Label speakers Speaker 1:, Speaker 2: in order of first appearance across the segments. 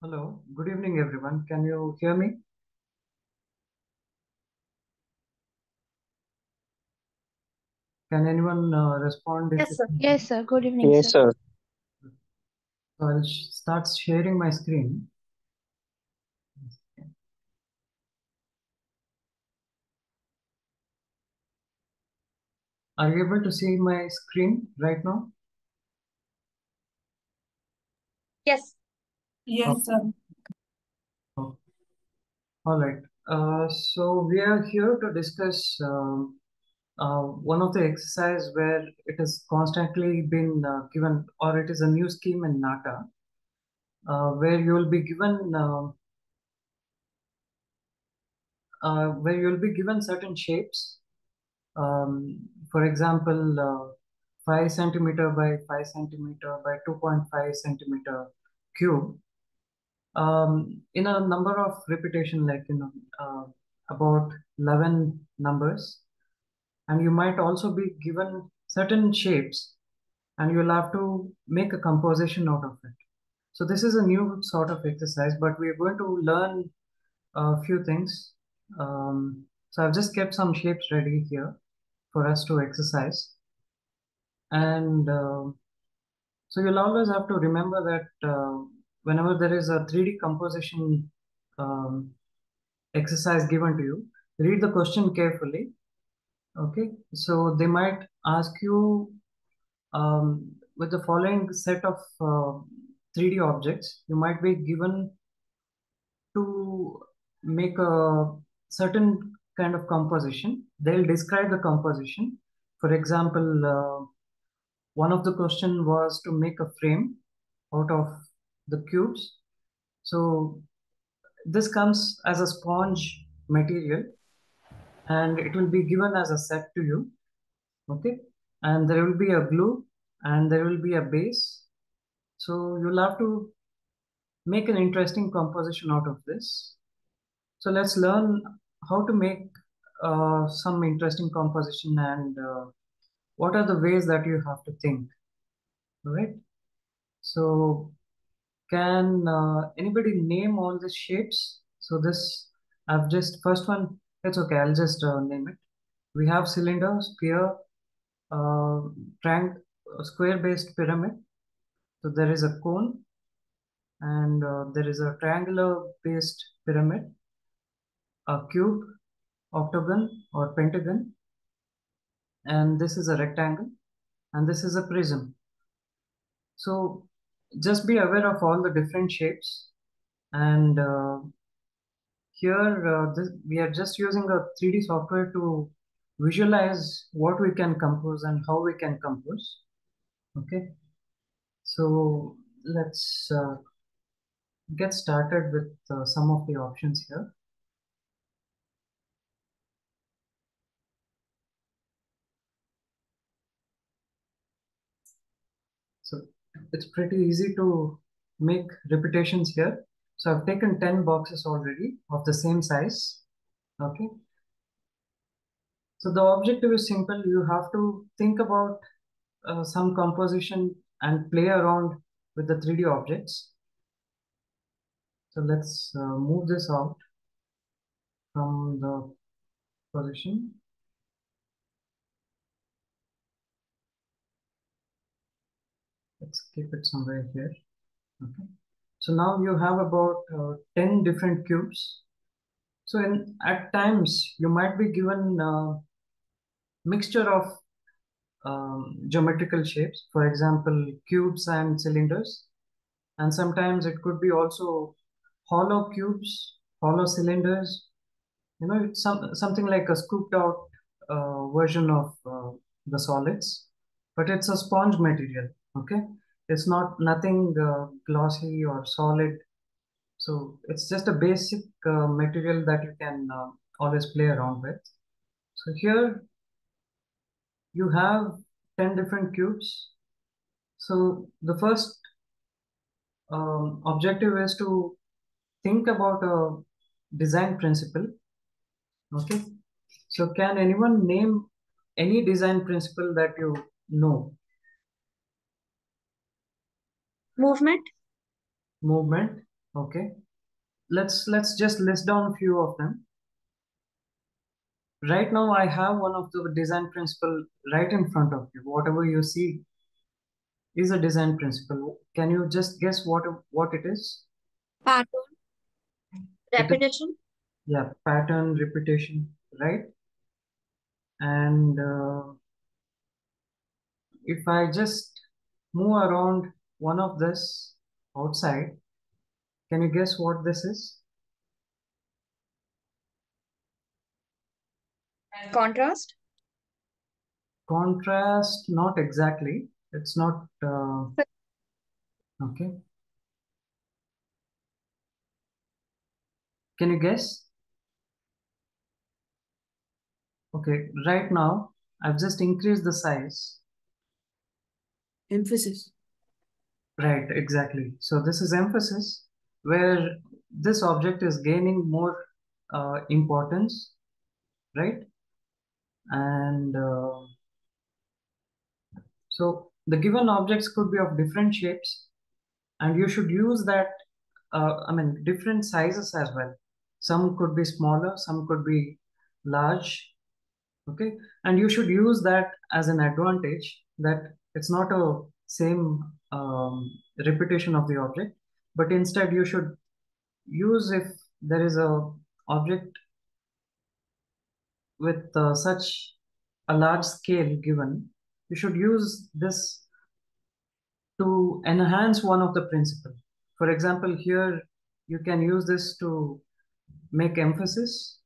Speaker 1: Hello, good evening everyone. Can you hear me? Can anyone respond if
Speaker 2: Yes,
Speaker 1: you
Speaker 2: sir.
Speaker 1: can?
Speaker 2: Yes, sir. Good evening,
Speaker 3: Yes,
Speaker 2: sir.
Speaker 3: sir.
Speaker 1: So I'll start sharing my screen. Are you able to see my screen right now?
Speaker 2: Yes.
Speaker 1: Oh,
Speaker 4: Yes, sir.
Speaker 1: oh, all right. So we are here to discuss one of the exercise where it has constantly been given, or it is a new scheme in NATA, where you will be given certain shapes. For example, 5 centimeter by 5 centimeter by 2.5 centimeter cube in a number of repetition, like about 11 numbers, and you might also be given certain shapes, and you'll have to make a composition out of it. So this is a new sort of exercise, but we're going to learn a few things. So I've just kept some shapes ready here for us to exercise. And so you'll always have to remember that whenever there is a 3D composition um, exercise given to you, read the question carefully. Okay, so they might ask you with the following set of 3D objects, you might be given to make a certain kind of composition. They'll describe the composition. For example, one of the question was to make a frame out of the cubes. So this comes as a sponge material, and it will be given as a set to you. Okay, and there will be a glue and there will be a base. So you'll have to make an interesting composition out of this. So let's learn how to make some interesting composition, and what are the ways that you have to think. All right. So can anybody name all the shapes? So this, I've just, first one, it's okay, I'll just name it. We have cylinder, sphere, uh, square-based pyramid. So there is a cone, and there is a triangular-based pyramid, a cube, octagon or pentagon, and this is a rectangle, and this is a prism. So just be aware of all the different shapes, and here we are just using a 3D software to visualize what we can compose and how we can compose. Okay, so let's get started with some of the options here. So it's pretty easy to make repetitions here. So I've taken 10 boxes already of the same size. Okay. So the objective is simple. You have to think about some composition and play around with the 3D objects. So let's move this out from the position. Let's keep it somewhere here. Okay. So now you have about 10 different cubes. So at times you might be given mixture of geometrical shapes, for example, cubes and cylinders. And sometimes it could be also hollow cubes, hollow cylinders. It's something like a scooped out version of the solids, but it's a sponge material. Okay, it's not nothing glossy or solid. So it's just a basic material that you can always play around with. So here you have 10 different cubes. So the first objective is to think about a design principle. Okay. So can anyone name any design principle that you know?
Speaker 2: Movement.
Speaker 1: Movement. Okay, let's just list down a few of them. Right now, I have one of the design principle right in front of you. Whatever you see is a design principle. Can you just guess what it is?
Speaker 2: Pattern,
Speaker 1: It is,
Speaker 2: repetition,
Speaker 1: yeah, pattern, repetition, right? And if I just move around one of this outside, can you guess what this is?
Speaker 2: contrast,
Speaker 1: Contrast, not exactly. It's not, okay. Can you guess? Okay, right now, I've just increased the size.
Speaker 3: Emphasis.
Speaker 1: Right, exactly. So this is emphasis where this object is gaining more importance, right? And so the given objects could be of different shapes, and you should use that, I mean, different sizes as well. Some could be smaller, some could be large, okay? And you should use that as an advantage that it's not a same repetition of the object, but instead you should use if there is a object with such a large scale given, you should use this to enhance one of the principle. For example, here you can use this to make emphasis,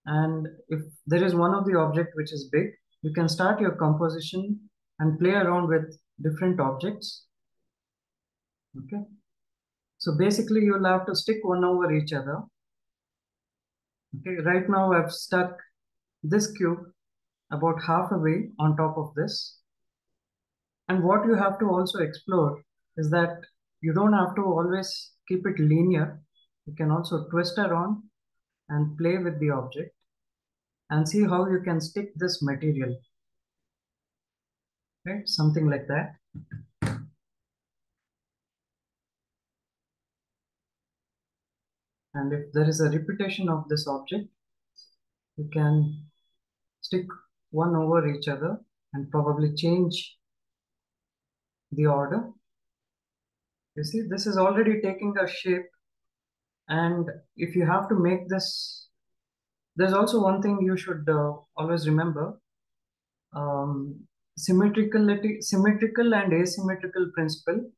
Speaker 1: and if there is one of the object which is big, you can start your composition and play around with different objects. Okay, so basically you'll have to stick one over each other. Okay, right now I've stuck this cube about halfway on top of this. And what you have to also explore is that you don't have to always keep it linear. You can also twist around and play with the object and see how you can stick this material, right? Something like that. And if there is a repetition of this object, you can stick one over each other and probably change the order. You see, this is already taking a shape. And if you have to make this, there's also one thing you should always remember. Symmetrical and asymmetrical principle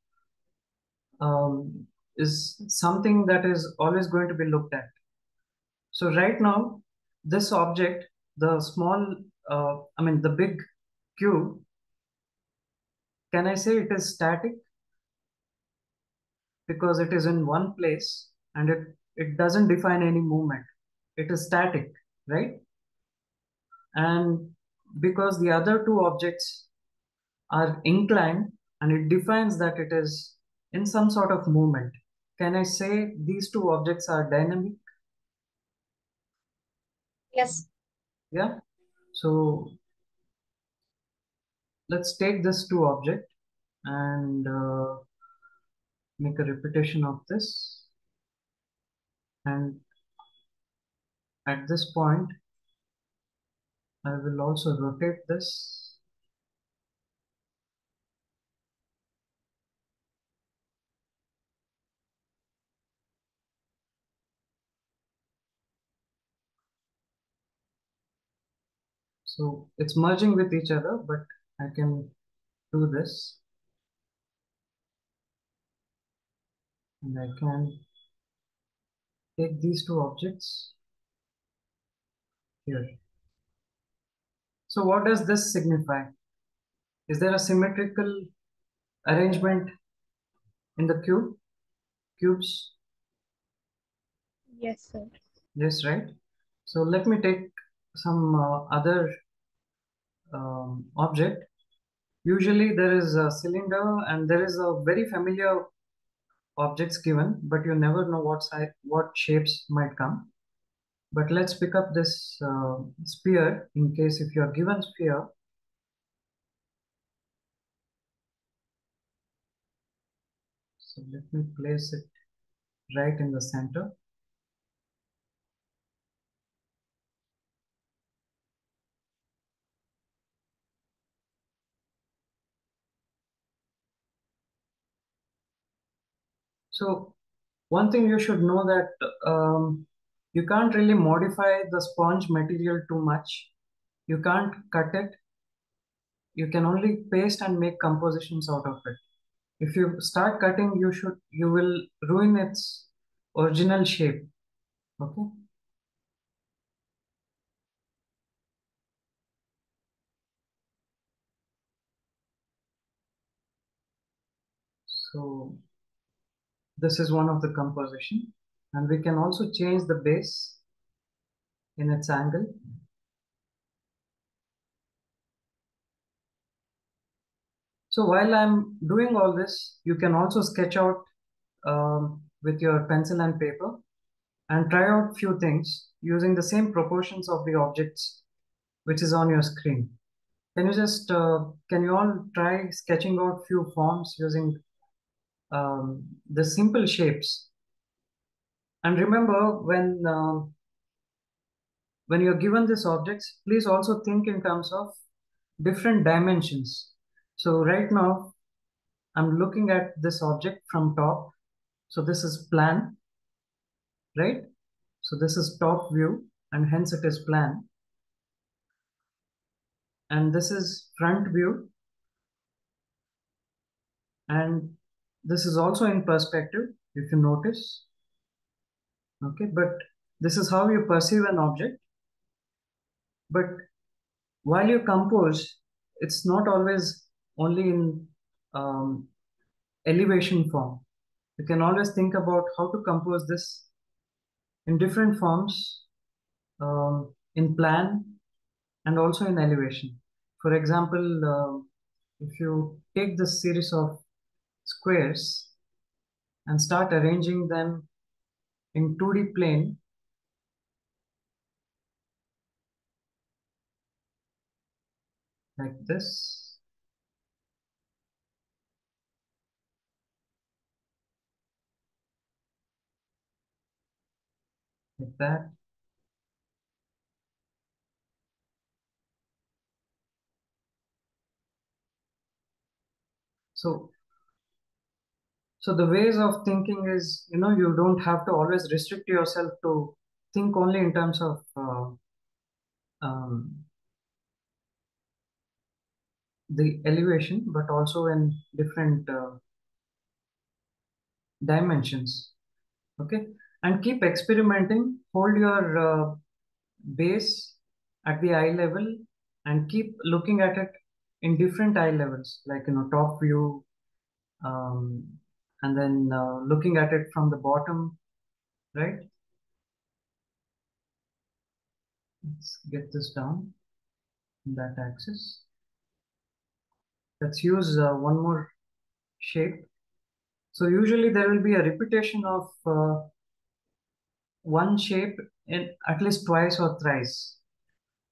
Speaker 1: is something that is always going to be looked at. So right now, this object, the small, I mean, the big cube, can I say it is static because it is in one place and it doesn't define any movement. It is static, right? And because the other two objects are inclined and it defines that it is in some sort of movement. Can I say these two objects are dynamic?
Speaker 2: yes,
Speaker 1: Yeah. So let's take this two object and make a repetition of this. And at this point, I will also rotate this. So it's merging with each other, but I can do this and I can take these two objects here. So what does this signify? Is there a symmetrical arrangement in the cubes?
Speaker 2: yes, sir.
Speaker 1: Yes, right. So let me take some other object. Usually there is a cylinder and there is a very familiar objects given, but you never know what size, what shapes might come. But let's pick up this sphere in case if you are given sphere. So let me place it right in the center. So one thing you should know that you can't really modify the sponge material too much. You can't cut it. You can only paste and make compositions out of it. If you start cutting, you will ruin its original shape. Okay. So this is one of the composition, and we can also change the base in its angle. So while I'm doing all this, you can also sketch out with your pencil and paper and try out few things using the same proportions of the objects which is on your screen. Can you all try sketching out few forms using the simple shapes? And remember, when you're given these objects, please also think in terms of different dimensions. So right now, I'm looking at this object from top. So this is plan, right? So this is top view, and hence it is plan. And this is front view, and this is also in perspective, if you notice. Okay, but this is how you perceive an object. But while you compose, it's not always only in um, elevation form. You can always think about how to compose this in different forms, in plan and also in elevation. For example, if you take this series of squares and start arranging them in 2D plane like this, like that. So, so the ways of thinking is, you don't have to always restrict yourself to think only in terms of um, the elevation, but also in different dimensions. Okay, and keep experimenting. Hold your base at the eye level and keep looking at it in different eye levels, like top view, um, and then looking at it from the bottom, right? Let's get this down in that axis. Let's use one more shape. So usually there will be a repetition of one shape in at least twice or thrice.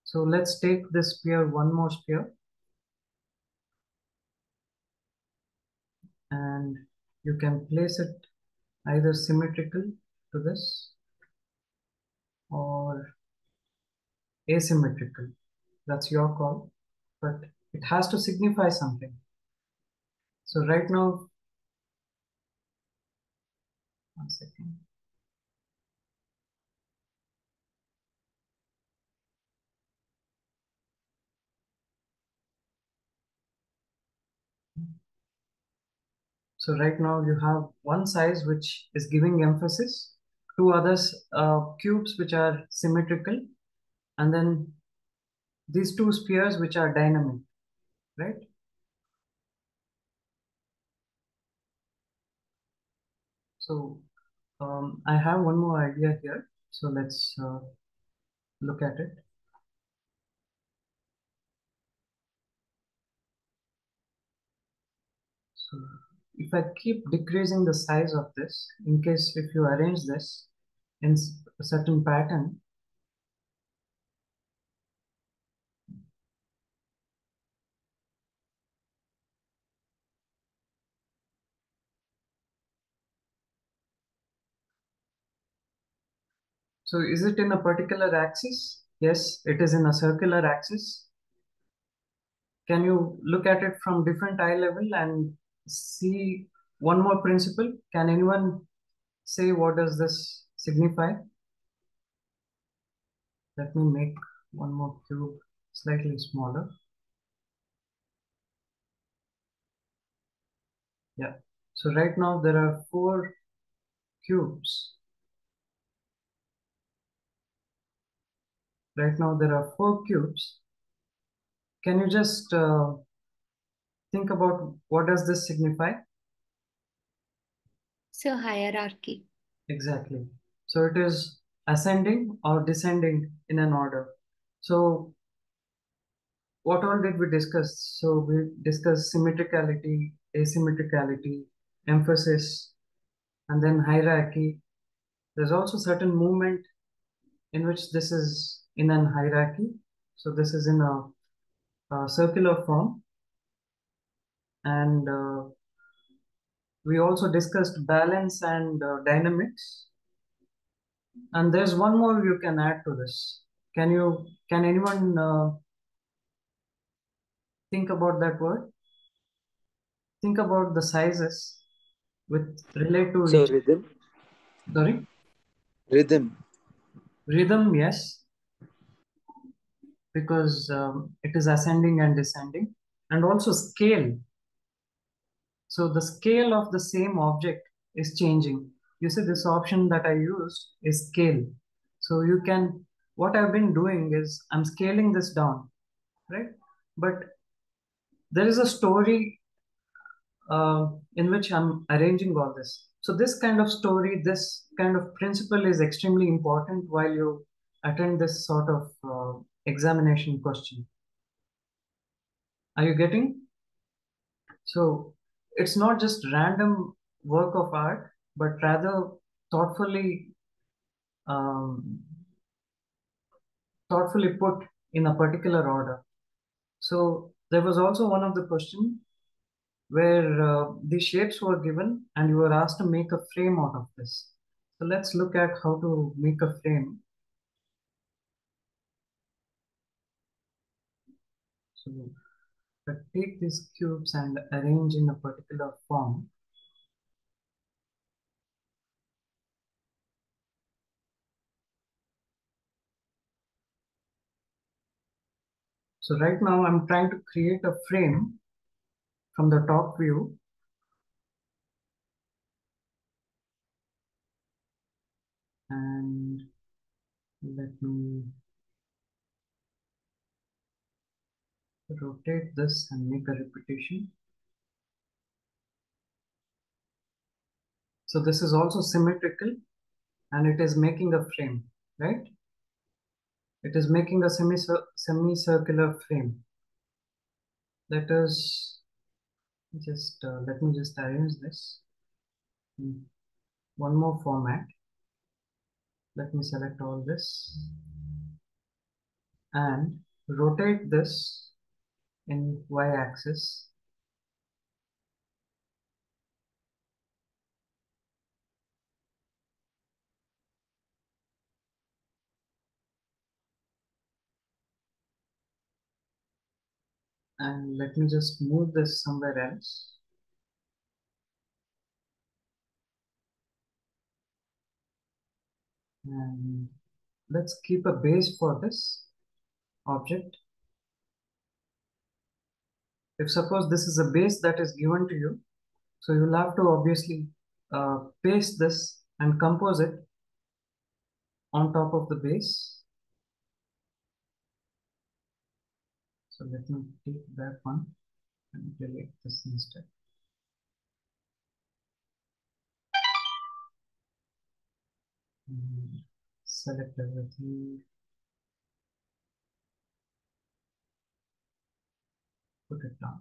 Speaker 1: So let's take this sphere, one more sphere, and you can place it either symmetrical to this or asymmetrical. That's your call, but it has to signify something. So right now, one second. So right now you have one size which is giving emphasis, two others cubes which are symmetrical, and then these two spheres which are dynamic, right? So I have one more idea here. So let's look at it. So if I keep decreasing the size of this, in case if you arrange this in a certain pattern, So is it in a particular axis? Yes, it is in a circular axis. Can you look at it from different eye level and see one more principle? Can anyone say what does this signify? Let me make one more cube slightly smaller. Yeah. So right now there are four cubes. Right now there are four cubes. Can you just think about what does this signify?
Speaker 2: So hierarchy.
Speaker 1: Exactly. So it is ascending or descending in an order. So what all did we discuss? So we discussed symmetricality, asymmetricality, emphasis, and then hierarchy. There's also certain movement in which this is in an hierarchy. So this is in a circular form. And we also discussed balance and dynamics. And there's one more you can add to this. Can anyone think about that word? Think about the sizes with relate to
Speaker 3: So
Speaker 1: each.
Speaker 3: rhythm,
Speaker 1: Sorry,
Speaker 3: rhythm.
Speaker 1: rhythm, yes, because it is ascending and descending, and also scale. So the scale of the same object is changing. You see, this option that I used is scale. So you can, what I've been doing is I'm scaling this down, right? But there is a story in which I'm arranging all this. So this kind of story, this kind of principle is extremely important while you attend this sort of examination question. Are you getting? So it's not just random work of art, but rather thoughtfully um, thoughtfully put in a particular order. So there was also one of the question where the shapes were given and you were asked to make a frame out of this. So let's look at how to make a frame. So take these cubes and arrange in a particular form. So right now I'm trying to create a frame from the top view, and let me rotate this and make a repetition. So this is also symmetrical and it is making a frame, right? It is making a semicircular frame. Let us just let me just arrange this in one more format. Let me select all this and rotate this in y-axis, and let me just move this somewhere else. And let's keep a base for this object. If suppose this is a base that is given to you, so you'll have to obviously paste this and compose it on top of the base. So let me take that one and delete this instead. And select everything, put it down.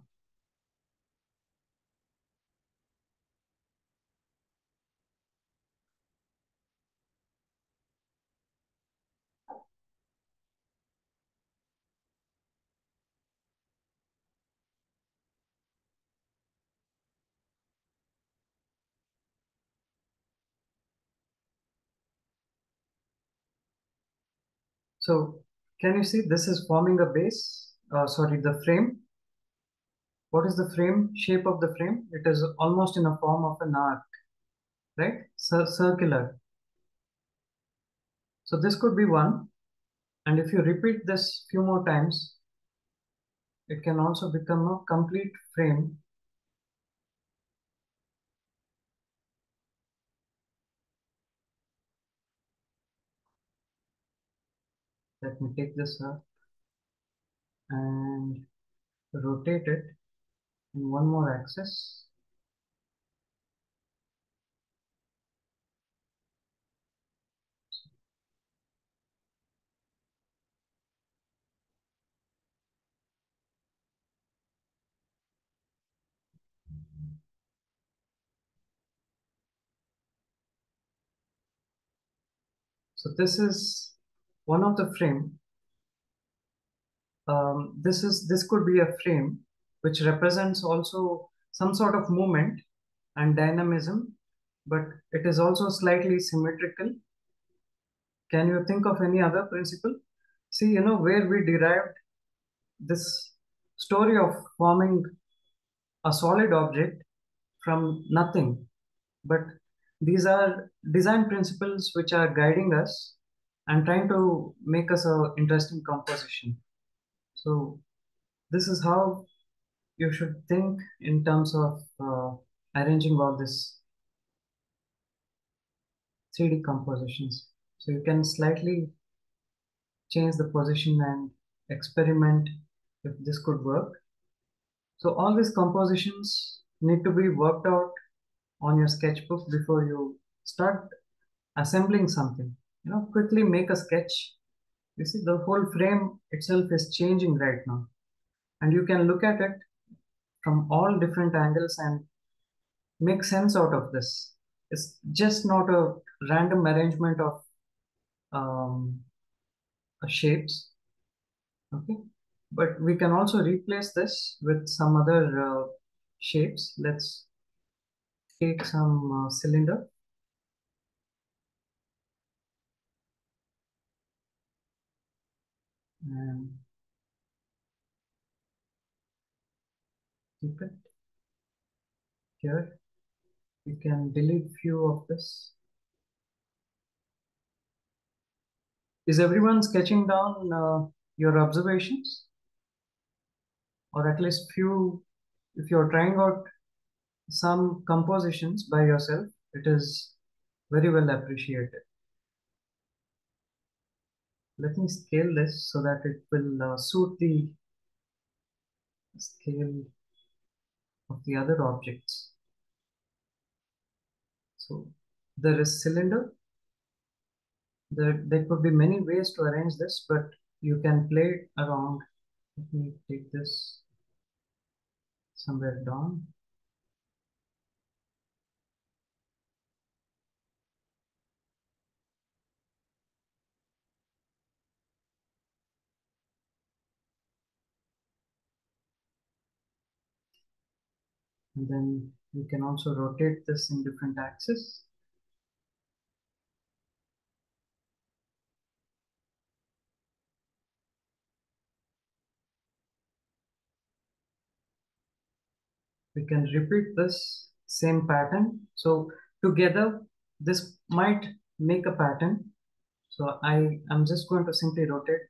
Speaker 1: So can you see this is forming a base? Sorry, the frame. What is the frame shape of the frame? It is almost in a form of an arc, right? Circular. So this could be one. And if you repeat this few more times, it can also become a complete frame. Let me take this up and rotate it in one more axis. So this is one of the frame. This could be a frame which represents also some sort of movement and dynamism, but it is also slightly symmetrical. Can you think of any other principle? See, where we derived this story of forming a solid object from nothing, but these are design principles which are guiding us and trying to make us a interesting composition. So this is how you should think in terms of arranging all this 3D compositions. So you can slightly change the position and experiment if this could work. So all these compositions need to be worked out on your sketchbook before you start assembling something. Quickly make a sketch. You see, the whole frame itself is changing right now, and you can look at it from all different angles and make sense out of this. It's just not a random arrangement of um, shapes, okay? But we can also replace this with some other shapes. Let's take some cylinder and keep it here. We can delete few of this. Is everyone sketching down your observations, or at least few? If you're trying out some compositions by yourself, it is very well appreciated. Let me scale this so that it will suit the scale of the other objects. So there is cylinder. There could be many ways to arrange this, but you can play around. Let me take this somewhere down. And then you can also rotate this in different axes. We can repeat this same pattern. So together, this might make a pattern. So I am just going to simply rotate,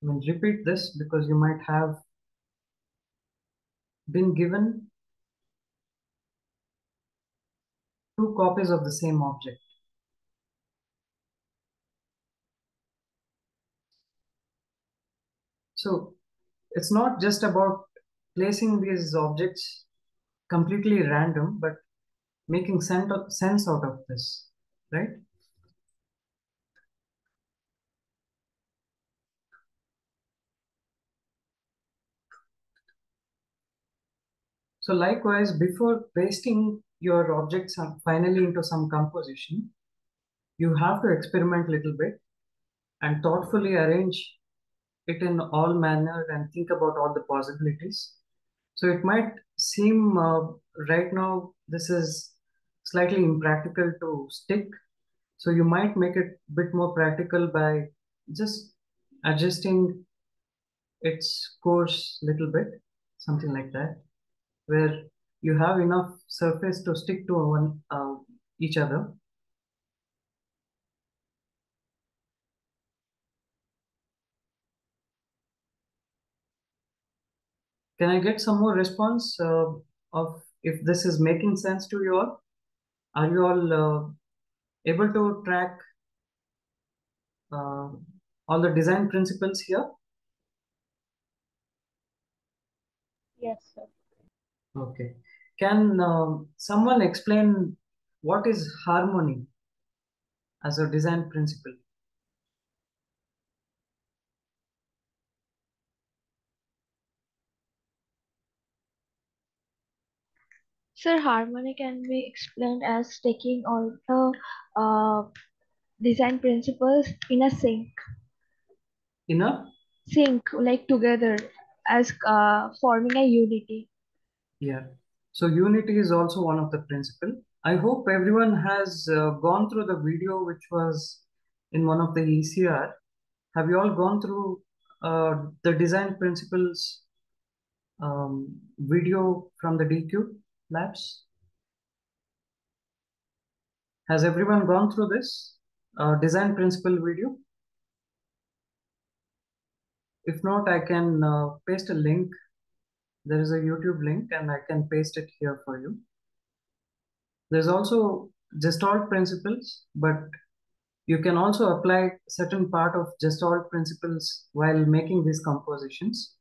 Speaker 1: repeat this because you might have been given two copies of the same object. So it's not just about placing these objects completely random, but making sense out of this, right? So likewise, before pasting your objects finally into some composition, you have to experiment a little bit and thoughtfully arrange it in all manner and think about all the possibilities. So it might seem right now this is slightly impractical to stick. So you might make it a bit more practical by just adjusting its course little bit, something like that, where you have enough surface to stick to each other. Can I get some more response of if this is making sense to you all? Are you all able to track uh, all the design principles here?
Speaker 2: Yes, sir.
Speaker 1: Okay. Can someone explain what is harmony as a design principle?
Speaker 2: Sir, harmony can be explained as taking all the uh, design principles in a
Speaker 1: In a
Speaker 2: sync, like together, as forming a unity.
Speaker 1: Yeah. So unity is also one of the principle. I hope everyone has gone through the video which was in one of the ECR. Have you all gone through the design principles video from the DQ labs? Has everyone gone through this design principle video? If not, I can paste a link. There is a YouTube link and I can paste it here for you. There's also Gestalt principles, but you can also apply certain part of Gestalt principles while making these compositions.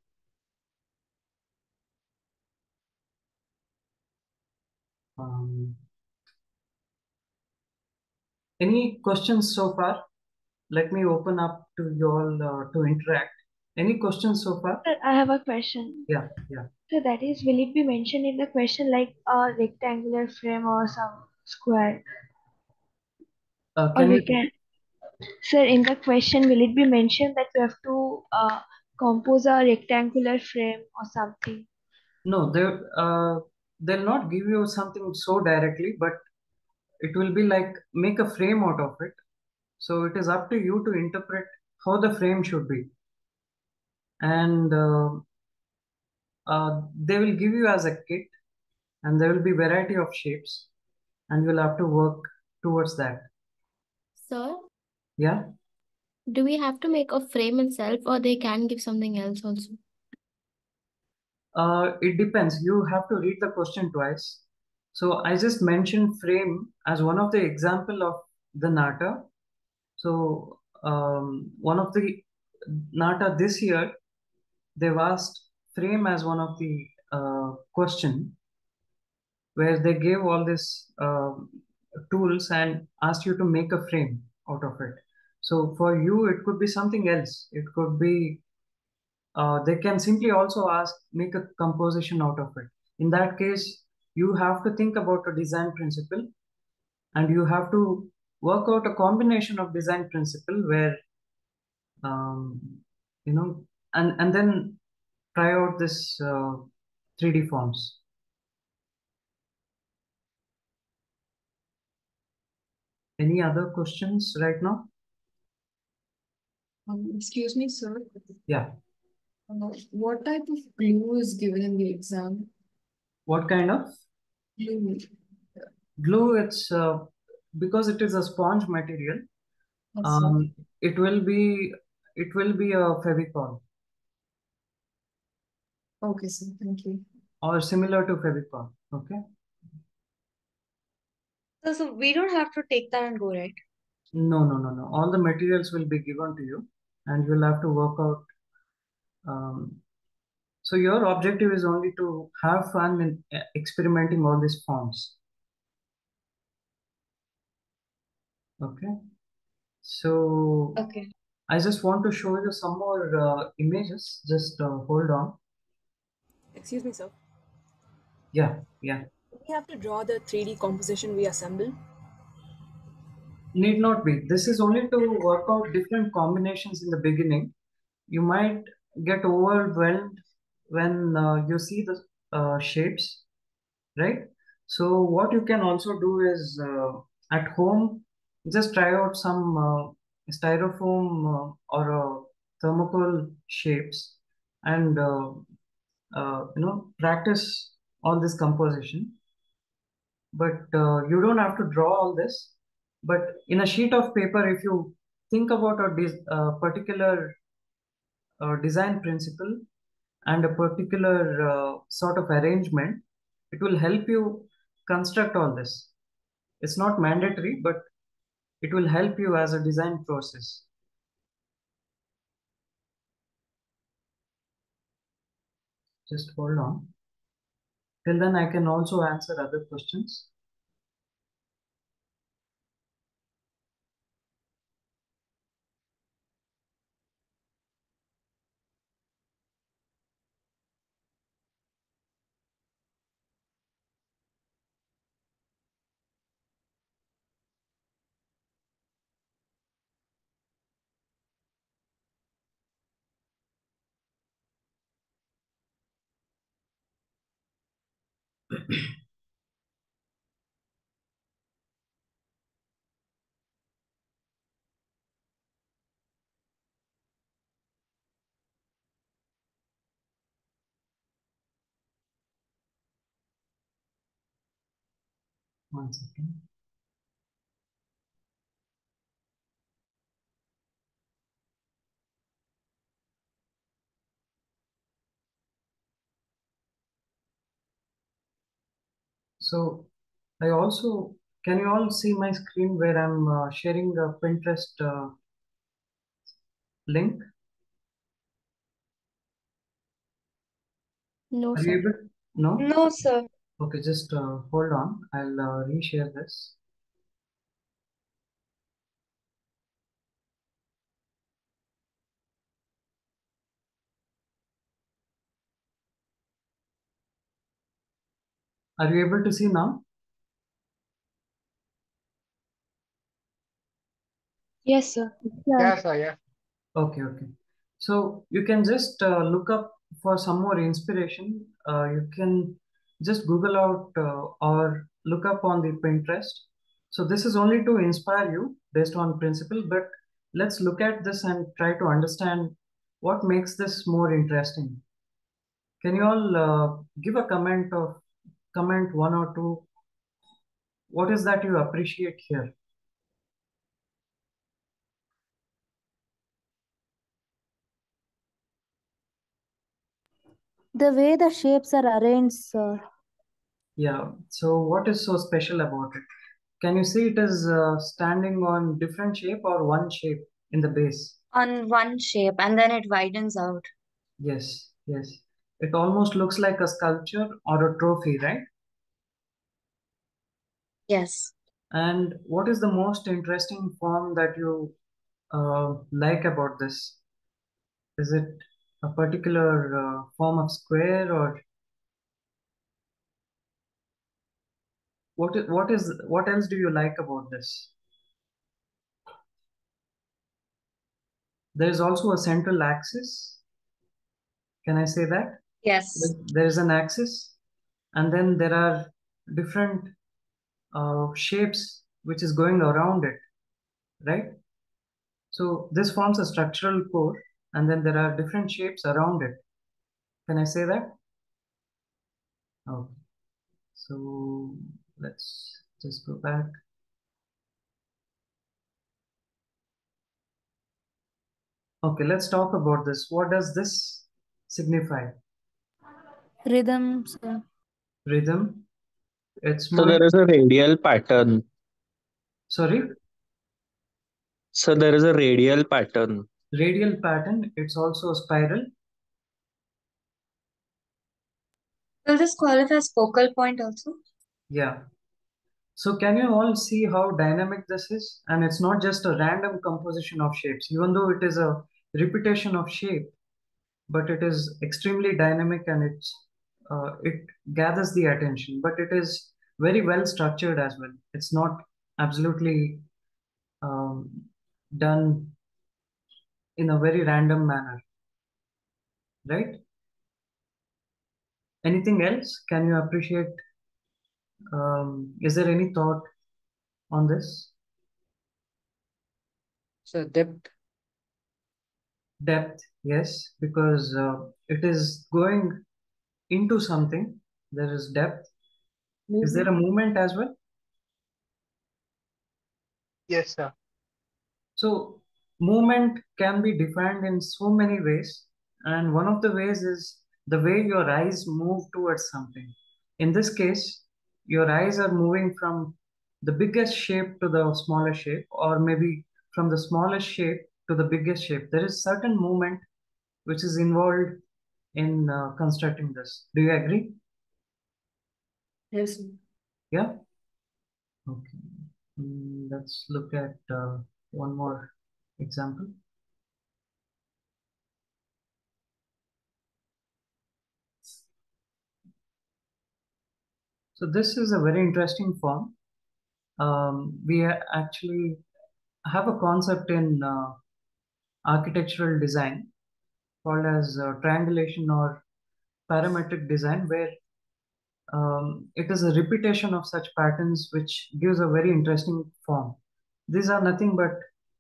Speaker 1: Um, any questions so far? Let me open up to you all to interact. Any questions so far?
Speaker 2: Sir, I have a question.
Speaker 1: Yeah, yeah.
Speaker 2: So that is, will it be mentioned in the question like a rectangular frame or some square? Or
Speaker 1: Can
Speaker 2: we
Speaker 1: you?
Speaker 2: can, sir, in the question, will it be mentioned that we have to compose a rectangular frame or something?
Speaker 1: No, they'll not give you something so directly, but it will be like make a frame out of it. So it is up to you to interpret how the frame should be, and they will give you as a kit, and there will be variety of shapes, and you'll have to work towards that.
Speaker 3: Sir,
Speaker 1: Yeah.
Speaker 3: do we have to make a frame itself or they can give something else also?
Speaker 1: It depends. You have to read the question twice. So I just mentioned frame as one of the example of the NATA. So one of the NATA this year, they've asked frame as one of the question where they gave all these tools and asked you to make a frame out of it. So for you, it could be something else. It could be they can simply also ask make a composition out of it. In that case, you have to think about a design principle, and you have to work out a combination of design principle where um, you know, and then try out this 3D forms. Any other questions right now?
Speaker 4: Excuse me, sir.
Speaker 1: Yeah.
Speaker 4: What type of glue is given in the exam?
Speaker 1: What kind of
Speaker 4: Glue.
Speaker 1: glue? It's because it is a sponge material.
Speaker 4: Yes, sir.
Speaker 1: It will be a Fevicol
Speaker 4: Okay, sir. Thank you.
Speaker 1: or similar to Fevicol. Okay.
Speaker 2: So we don't have to take that and go, right?
Speaker 1: No, no, no, no. All the materials will be given to you, and you'll have to work out. So your objective is only to have fun in experimenting all these forms. Okay. So
Speaker 2: Okay.
Speaker 1: I just want to show you some more images. Just hold on.
Speaker 5: Excuse me, sir.
Speaker 1: Yeah, yeah.
Speaker 5: We have to draw the 3D composition we assemble.
Speaker 1: Need not be. This is only to work out different combinations in the beginning. You might get overwhelmed when you see the shapes, right? So what you can also do is at home, just try out some styrofoam or thermocol shapes and practice all this composition. But you don't have to draw all this. But in a sheet of paper, if you think about particular design principle and a particular sort of arrangement, it will help you construct all this. It's not mandatory, but it will help you as a design process. Just hold on. Till then, I can also answer other questions. One second. So I also, can you all see my screen where I'm sharing a Pinterest link?
Speaker 3: No,
Speaker 1: Are you
Speaker 3: sir.
Speaker 1: able? No?
Speaker 2: No, sir.
Speaker 1: Okay, just hold on. I'll reshare this. Are you able to see now?
Speaker 2: Yes, sir.
Speaker 3: Sir.
Speaker 6: Yeah.
Speaker 1: Okay, okay. So you can just look up for some more inspiration. You can just Google out or look up on the Pinterest. So this is only to inspire you based on principle, but let's look at this and try to understand what makes this more interesting. Can you all give a comment one or two? What is that you appreciate here?
Speaker 7: The way the shapes are arranged, sir.
Speaker 1: Yeah. So what is so special about it? Can you see it is standing on different shape or one shape in the base?
Speaker 8: On one shape and then it widens out.
Speaker 1: Yes, yes. It almost looks like a sculpture or a trophy, right?
Speaker 8: Yes.
Speaker 1: And what is the most interesting form that you like about this? Is it a particular form of square or what else do you like about this? There is also a central axis. Can I say that?
Speaker 8: Yes.
Speaker 1: There is an axis, and then there are different shapes which is going around it, right? So this forms a structural core, and then there are different shapes around it. Can I say that? Okay. So let's just go back. Okay, let's talk about this. What does this signify?
Speaker 7: Rhythm, sir.
Speaker 1: Rhythm. It's
Speaker 6: So
Speaker 1: more.
Speaker 6: there is a radial pattern.
Speaker 1: Sorry,
Speaker 6: So there is a radial pattern.
Speaker 1: radial pattern. It's also spiral.
Speaker 8: Will this qualify as focal point also?
Speaker 1: Yeah. So can you all see how dynamic this is? And it's not just a random composition of shapes, even though it is a repetition of shape, but it is extremely dynamic and it gathers the attention, but it is very well structured as well. It's not absolutely um, done in a very random manner, right? Anything else? Can you appreciate? Is there any thought on this?
Speaker 4: So depth.
Speaker 1: Depth, yes, because it is going into something. There is depth. Is there a movement as well?
Speaker 9: Yes, sir.
Speaker 1: So movement can be defined in so many ways, and one of the ways is the way your eyes move towards something. In this case, your eyes are moving from the biggest shape to the smallest shape, or maybe from the smallest shape to the biggest shape. There is certain movement which is involved in constructing this. Do you agree?
Speaker 4: Yes.
Speaker 1: Yeah? Okay. Let's look at one more example. So this is a very interesting form. We actually have a concept in architectural design called as triangulation or parametric design, where it is a repetition of such patterns which gives a very interesting form. These are nothing but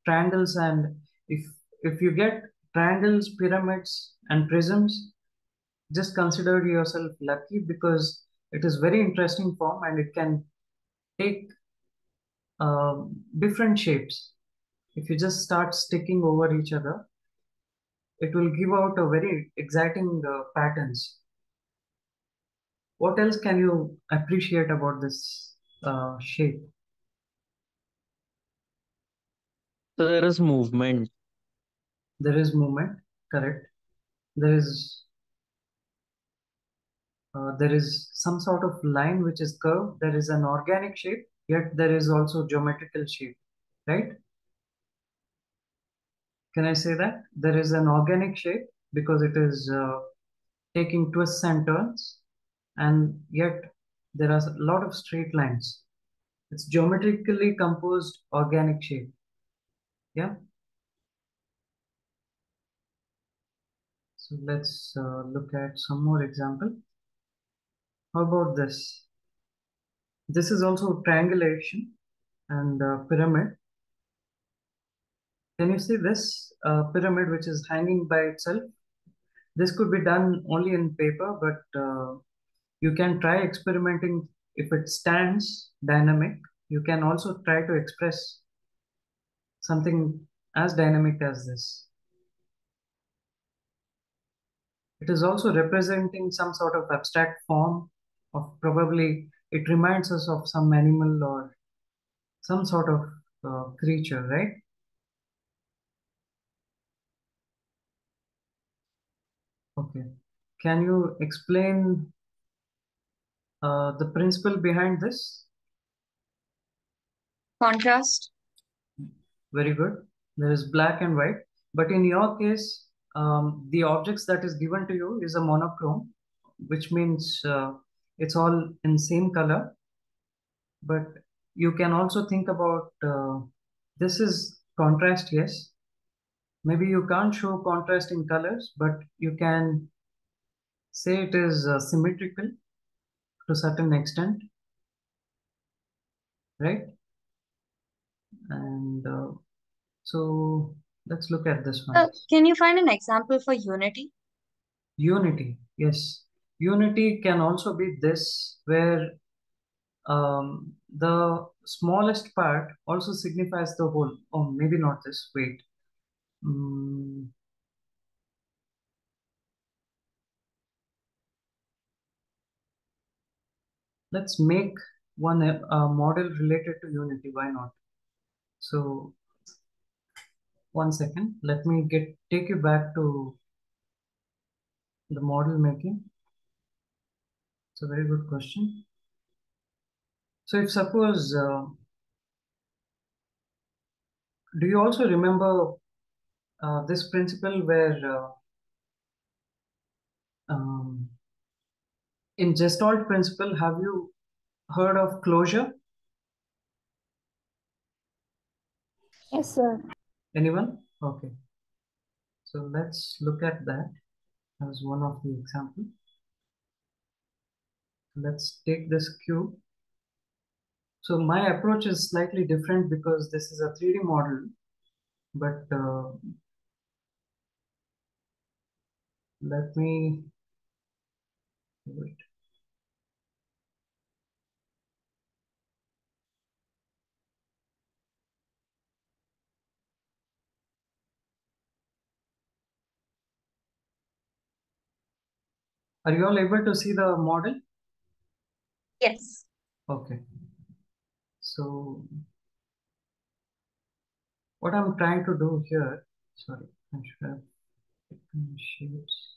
Speaker 1: triangles, and if you get triangles, pyramids, and prisms, just consider yourself lucky because it is very interesting form and it can take different shapes. If you just start sticking over each other, it will give out a very exciting patterns. What else can you appreciate about this shape?
Speaker 6: So there is movement.
Speaker 1: There is movement, correct. There is some sort of line which is curved. There is an organic shape, yet there is also geometrical shape, right? Can I say that? There is an organic shape because it is taking twists and turns, and yet there are a lot of straight lines. It's geometrically composed organic shape. Yeah. So let's look at some more example. How about this? This is also triangulation and pyramid. Can you see this pyramid which is hanging by itself? This could be done only in paper, but you can try experimenting. If it stands dynamic, you can also try to express something as dynamic as this. It is also representing some sort of abstract form of, probably it reminds us of some animal or some sort of creature, right? Okay. Can you explain the principle behind this?
Speaker 8: Contrast.
Speaker 1: Very good. There is black and white, but in your case, the objects that is given to you is a monochrome, which means it's all in same color. But you can also think about this is contrast, yes. Maybe you can't show contrast in colors, but you can say it is symmetrical to a certain extent, right? And so let's look at this one.
Speaker 8: Can you find an example for unity?
Speaker 1: Unity, yes. Unity can also be this, where the smallest part also signifies the whole. Oh, maybe not this. Wait. Mm, let's make one model related to unity. Why not? So, one second. Let me take you back to the model making. It's a very good question. So, if suppose, do you also remember this principle where um, in Gestalt principle, have you heard of closure?
Speaker 7: Yes, sir.
Speaker 1: Anyone? Okay. So let's look at that as one of the example. Let's take this cube. So my approach is slightly different because this is a 3D model. but let me wait. Are you all able to see the model?
Speaker 8: Yes.
Speaker 1: Okay. So what I'm trying to do here, sorry, I should have taken shapes.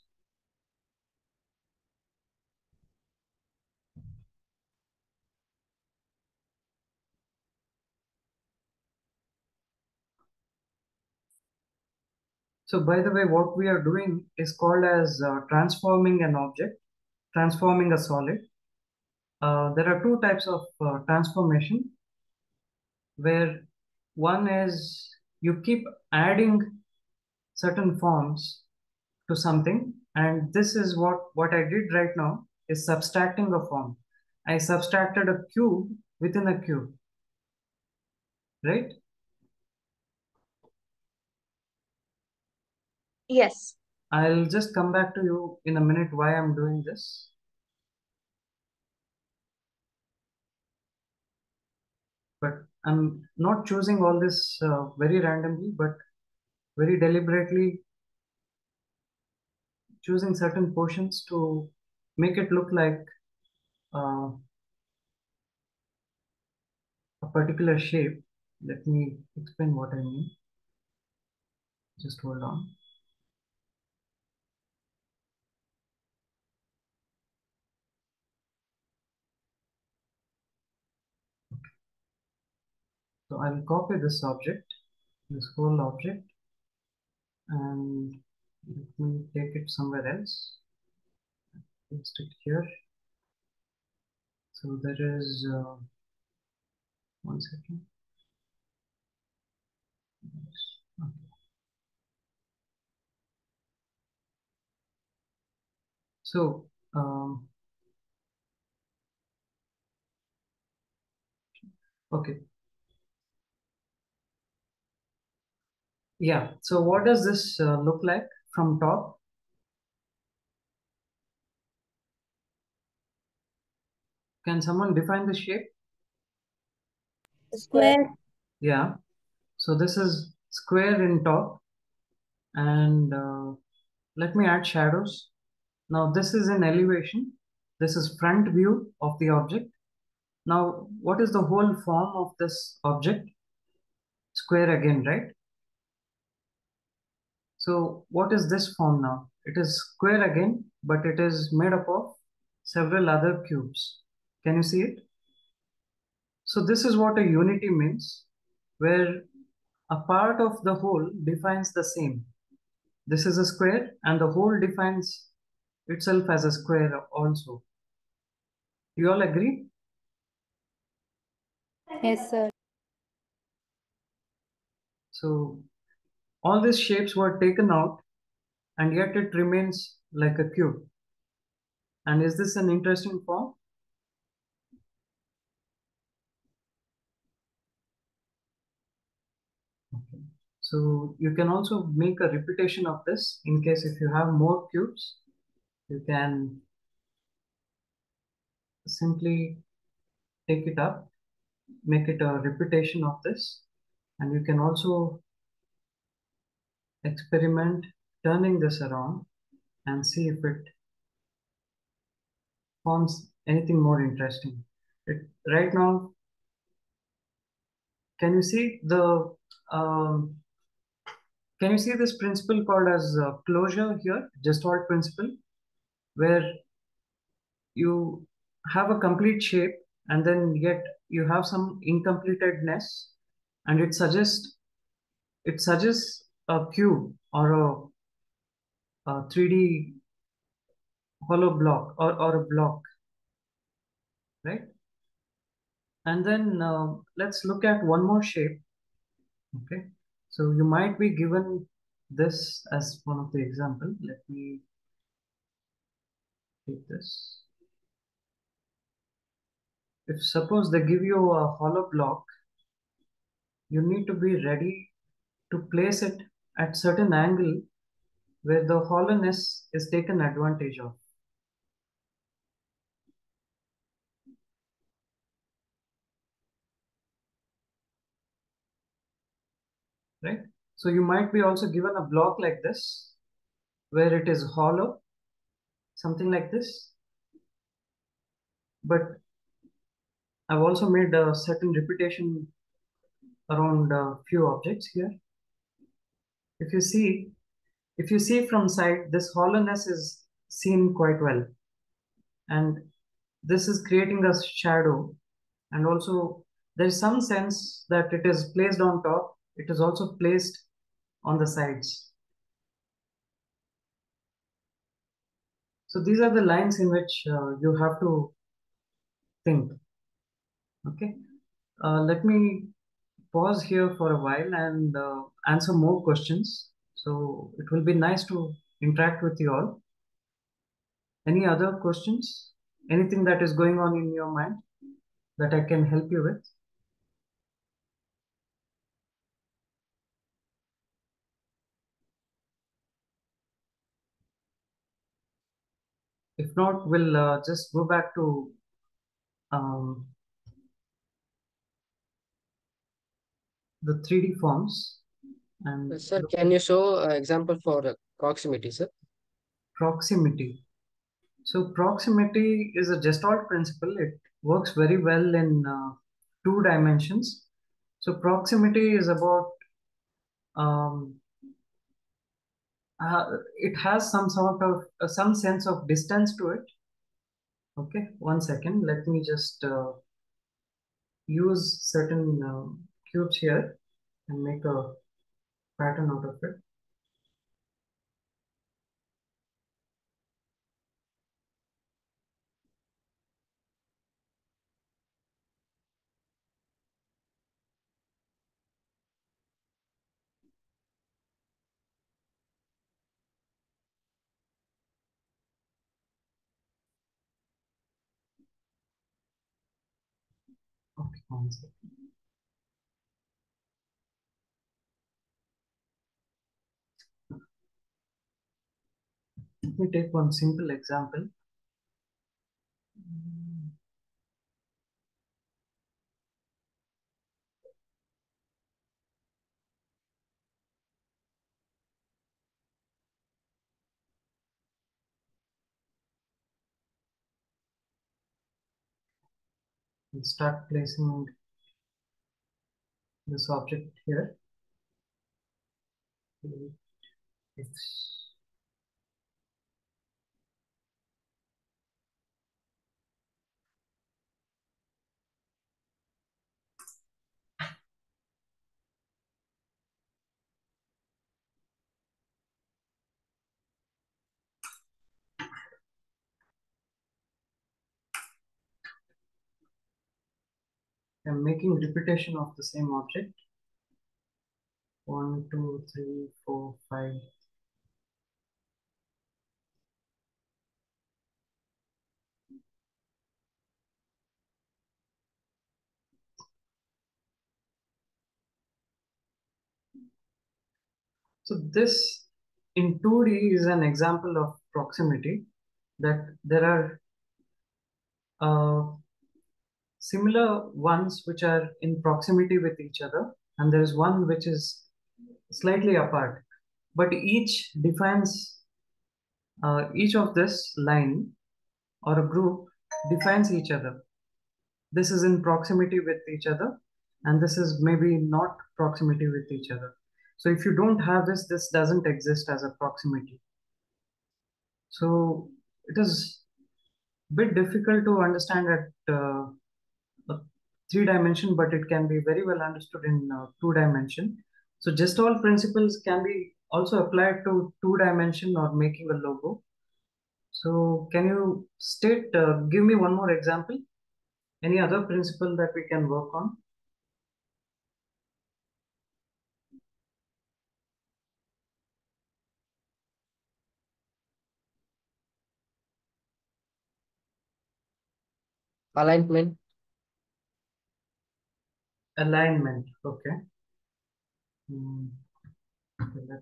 Speaker 1: So by the way, what we are doing is called as transforming an object, transforming a solid. There are two types of transformation, where one is you keep adding certain forms to something, and this is what I did right now is subtracting a form. I subtracted a cube within a cube, right?
Speaker 8: Yes.
Speaker 1: I'll just come back to you in a minute why I'm doing this. But I'm not choosing all this very randomly, but very deliberately choosing certain portions to make it look like uh, a particular shape. Let me explain what I mean. Just hold on. So I'll copy this object, this whole object, and let me take it somewhere else. Paste it here. So there is, one second. Okay. So, okay. Yeah. So what does this look like from top? Can someone define the shape?
Speaker 7: Square.
Speaker 1: Yeah. So this is square in top, and let me add shadows. Now this is in elevation. This is front view of the object. Now, what is the whole form of this object? Square again, right? So what is this form now? It is square again, but it is made up of several other cubes. Can you see it? So this is what a unity means, where a part of the whole defines the same. This is a square, and the whole defines itself as a square also. You all agree?
Speaker 7: Yes, sir.
Speaker 1: So all these shapes were taken out, and yet it remains like a cube. And is this an interesting form? Okay. So you can also make a repetition of this in case if you have more cubes, you can simply take it up, make it a repetition of this, and you can also experiment turning this around and see if it forms anything more interesting. Right now, can you see the um, can you see this principle called as closure here, Gestalt principle, where you have a complete shape and then yet you have some incompletedness, and it suggests a cube or a 3D hollow block or a block, right? And then let's look at one more shape. Okay, so you might be given this as one of the example. Let me take this. If suppose they give you a hollow block, you need to be ready to place it at certain angle where the hollowness is taken advantage of. Right? So you might be also given a block like this where it is hollow, something like this. But I've also made a certain repetition around a few objects here. If you see, if you see from side, this hollowness is seen quite well. And this is creating a shadow. And also there is some sense that it is placed on top. It is also placed on the sides. So these are the lines in which you have to think. Okay. Let me pause here for a while and answer more questions. So it will be nice to interact with you all. Any other questions? Anything that is going on in your mind that I can help you with? If not, we'll just go back to um, the 3D forms and
Speaker 9: Sir,
Speaker 1: look
Speaker 9: can
Speaker 1: at
Speaker 9: you show example for proximity, sir?
Speaker 1: proximity. So proximity is a Gestalt principle. It works very well in 2 dimensions. So proximity is about um, it has some sort of some sense of distance to it. Okay, 1 second. Let me just use certain cubes here and make a pattern out of it. Okay, 1 second. Let me take one simple example. We'll start placing this object here. It's I'm making repetition of the same object. 1, 2, 3, 4, 5. So this in 2D is an example of proximity, that there are similar ones which are in proximity with each other, and there is one which is slightly apart, but each defines each of this line or a group defines each other. This is in proximity with each other, and this is maybe not proximity with each other. So if you don't have this, this doesn't exist as a proximity. So it is a bit difficult to understand at a 3 dimension, but it can be very well understood in 2 dimension. So just all principles can be also applied to 2 dimension or making a logo. So can you state, give me one more example? Any other principle that we can work on?
Speaker 9: Alignment.
Speaker 1: Alignment, okay. Hmm. Okay,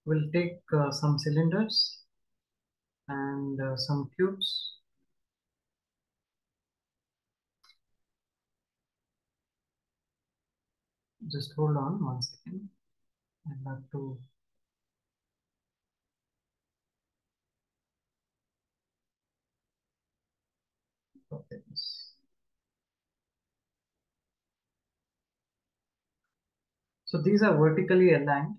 Speaker 1: we'll take some cylinders and some cubes. Just hold on 1 second. I'd like to copy this. So these are vertically aligned,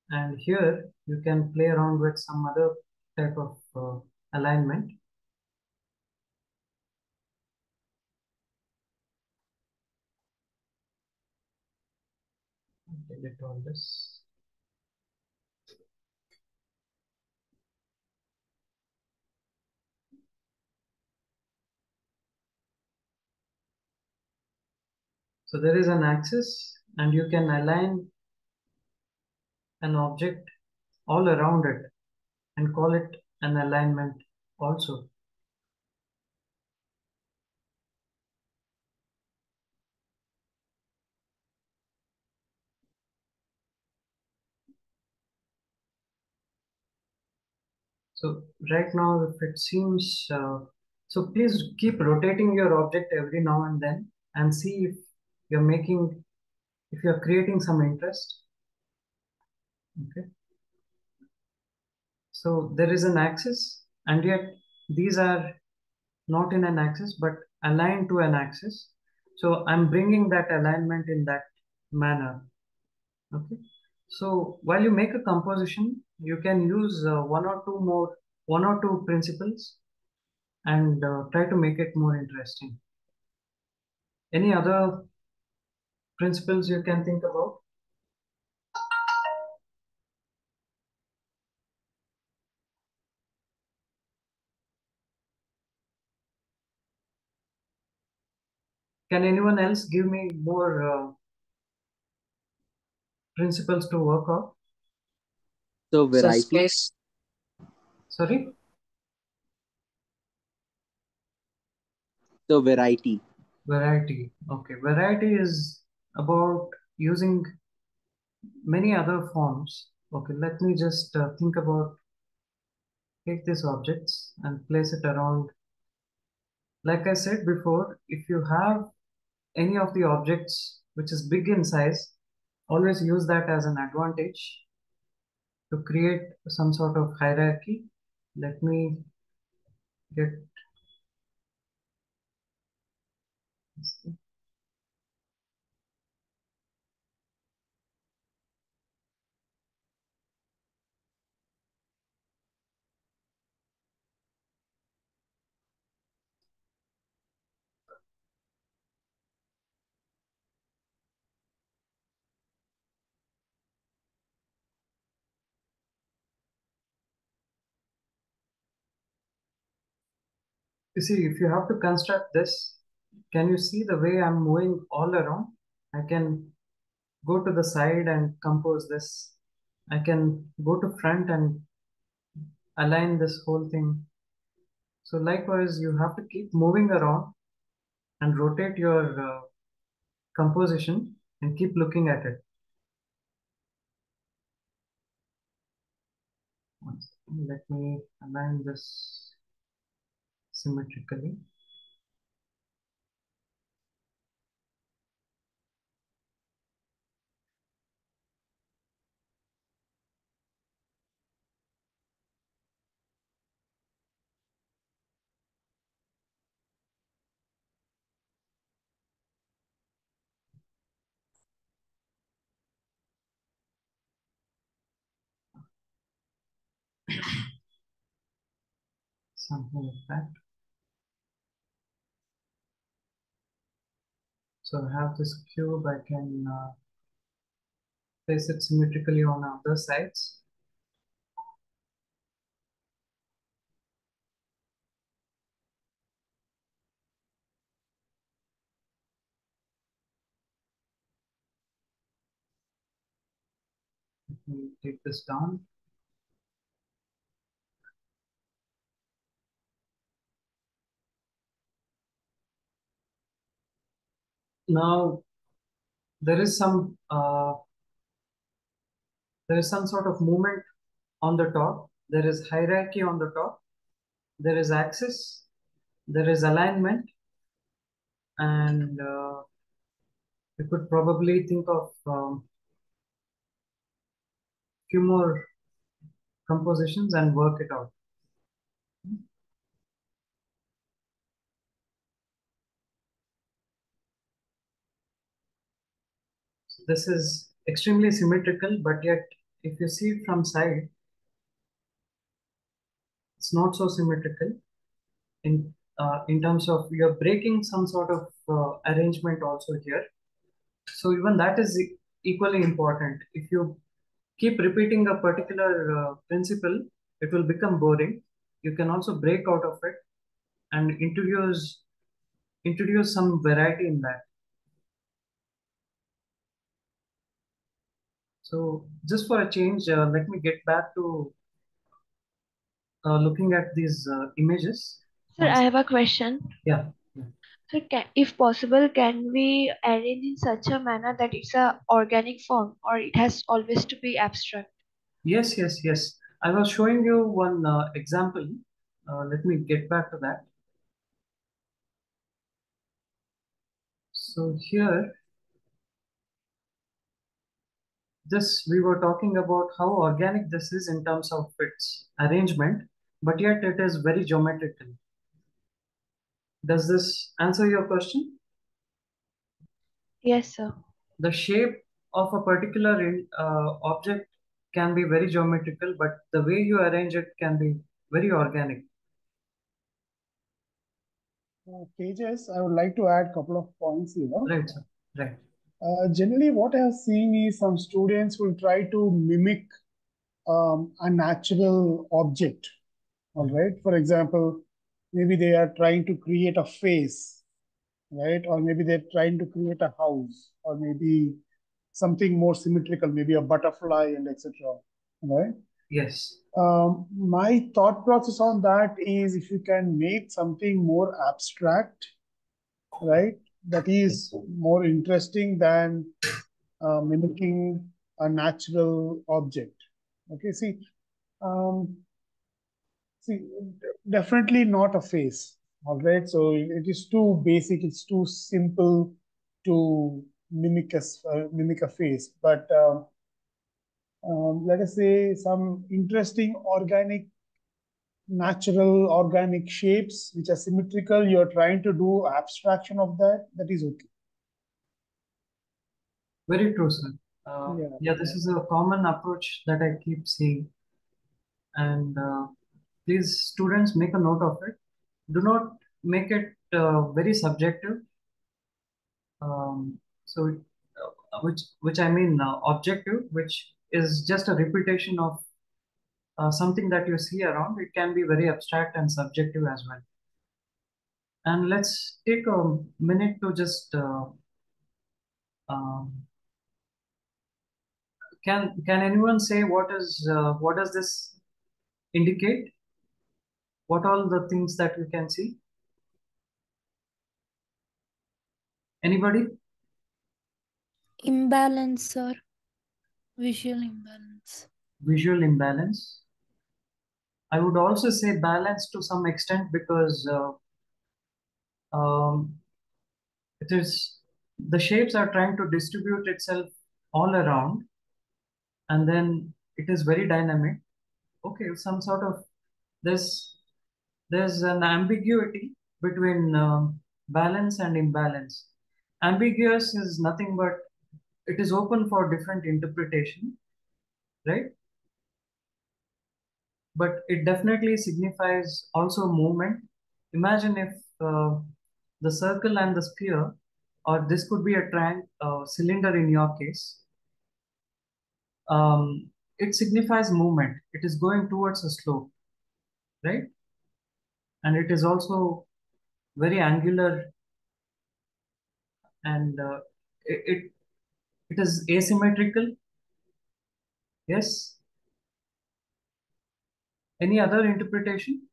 Speaker 1: and here you can play around with some other type of alignment. Delete all this. So there is an axis, and you can align an object all around it and call it an alignment also. So right now, if it seems, so please keep rotating your object every now and then and see if you're making, if you're creating some interest. Okay. So there is an axis, and yet these are not in an axis but aligned to an axis. So I'm bringing that alignment in that manner. Okay. So while you make a composition, you can use one or two principles and try to make it more interesting. Any other principles you can think about? Can anyone else give me more principles to work out?
Speaker 10: So
Speaker 9: So
Speaker 10: variety.
Speaker 9: space,
Speaker 1: Sorry?
Speaker 10: So variety.
Speaker 1: Variety. Okay. Variety is about using many other forms. Okay, let me just think about, take these objects and place it around. Like I said before, if you have any of the objects which is big in size, always use that as an advantage to create some sort of hierarchy. Let me get this thing. You see, if you have to construct this, can you see the way I'm moving all around? I can go to the side and compose this. I can go to front and align this whole thing. So likewise, you have to keep moving around and rotate your composition and keep looking at it. One second, let me align this symmetrically. Something like that. So I have this cube, I can place it symmetrically on other sides. Let me take this down. Now there is some sort of movement on the top. There is hierarchy on the top. There is axis. There is alignment, and you could probably think of few more compositions and work it out. This is extremely symmetrical, but yet if you see it from side, it's not so symmetrical in terms of you're breaking some sort of arrangement also here. So even that is equally important. If you keep repeating a particular principle, it will become boring. You can also break out of it and introduce some variety in that. So just for a change, let me get back to looking at these images.
Speaker 2: Sir, I have a question.
Speaker 1: Yeah.
Speaker 2: So, if possible, can we arrange in such a manner that it's a organic form, or it has always to be abstract?
Speaker 1: Yes, yes, yes. I was showing you one example. Let me get back to that. So here, this we were talking about how organic this is in terms of its arrangement, but yet it is very geometrical. Does this answer your question?
Speaker 2: Yes, sir.
Speaker 1: The shape of a particular object can be very geometrical, but the way you arrange it can be very organic.
Speaker 11: Tejas, I would like to add a couple of points here.
Speaker 1: Right, sir. Right.
Speaker 11: Generally, what I have seen is some students will try to mimic a natural object. All right. For example, maybe they are trying to create a face, right? Or maybe they're trying to create a house, or maybe something more symmetrical, maybe a butterfly and etc. Right?
Speaker 1: Yes.
Speaker 11: My thought process on that is if you can make something more abstract, right? That is more interesting than mimicking a natural object. Okay, um, see, definitely not a face. All right, so it is too basic. It's too simple to mimic a face. But let us say some interesting natural organic shapes which are symmetrical. You're trying to do abstraction of that. That is okay.
Speaker 1: Very true, sir. Yeah, this is a common approach that I keep seeing. And please, students, make a note of it. Do not make it very subjective. Which I mean objective, which is just a repetition of something that you see around. It can be very abstract and subjective as well. And let's take a minute to just um, can anyone say what does this indicate? What all the things that we can see? Anybody?
Speaker 7: Imbalance, sir. Visual imbalance.
Speaker 1: Visual imbalance. I would also say balance to some extent because it is the shapes are trying to distribute itself all around, and then it is very dynamic. Okay, some sort of there's an ambiguity between balance and imbalance. Ambiguous is nothing but it is open for different interpretation, right? But it definitely signifies also movement. Imagine if the circle and the sphere, or this could be a cylinder in your case, it signifies movement. It is going towards a slope, right? And it is also very angular, and it is asymmetrical. Yes. Any other interpretation?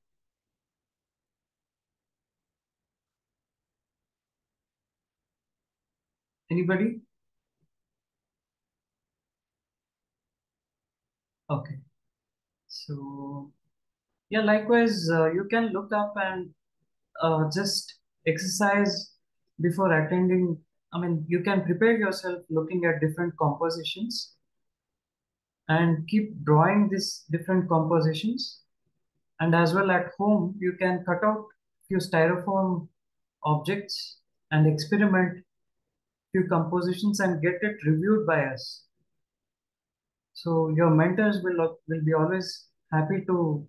Speaker 1: Anybody? Okay. So yeah, likewise, you can look up and just exercise before attending. I mean, you can prepare yourself looking at different compositions and keep drawing these different compositions. And as well at home, you can cut out few styrofoam objects and experiment few compositions and get it reviewed by us. So your mentors will be always happy to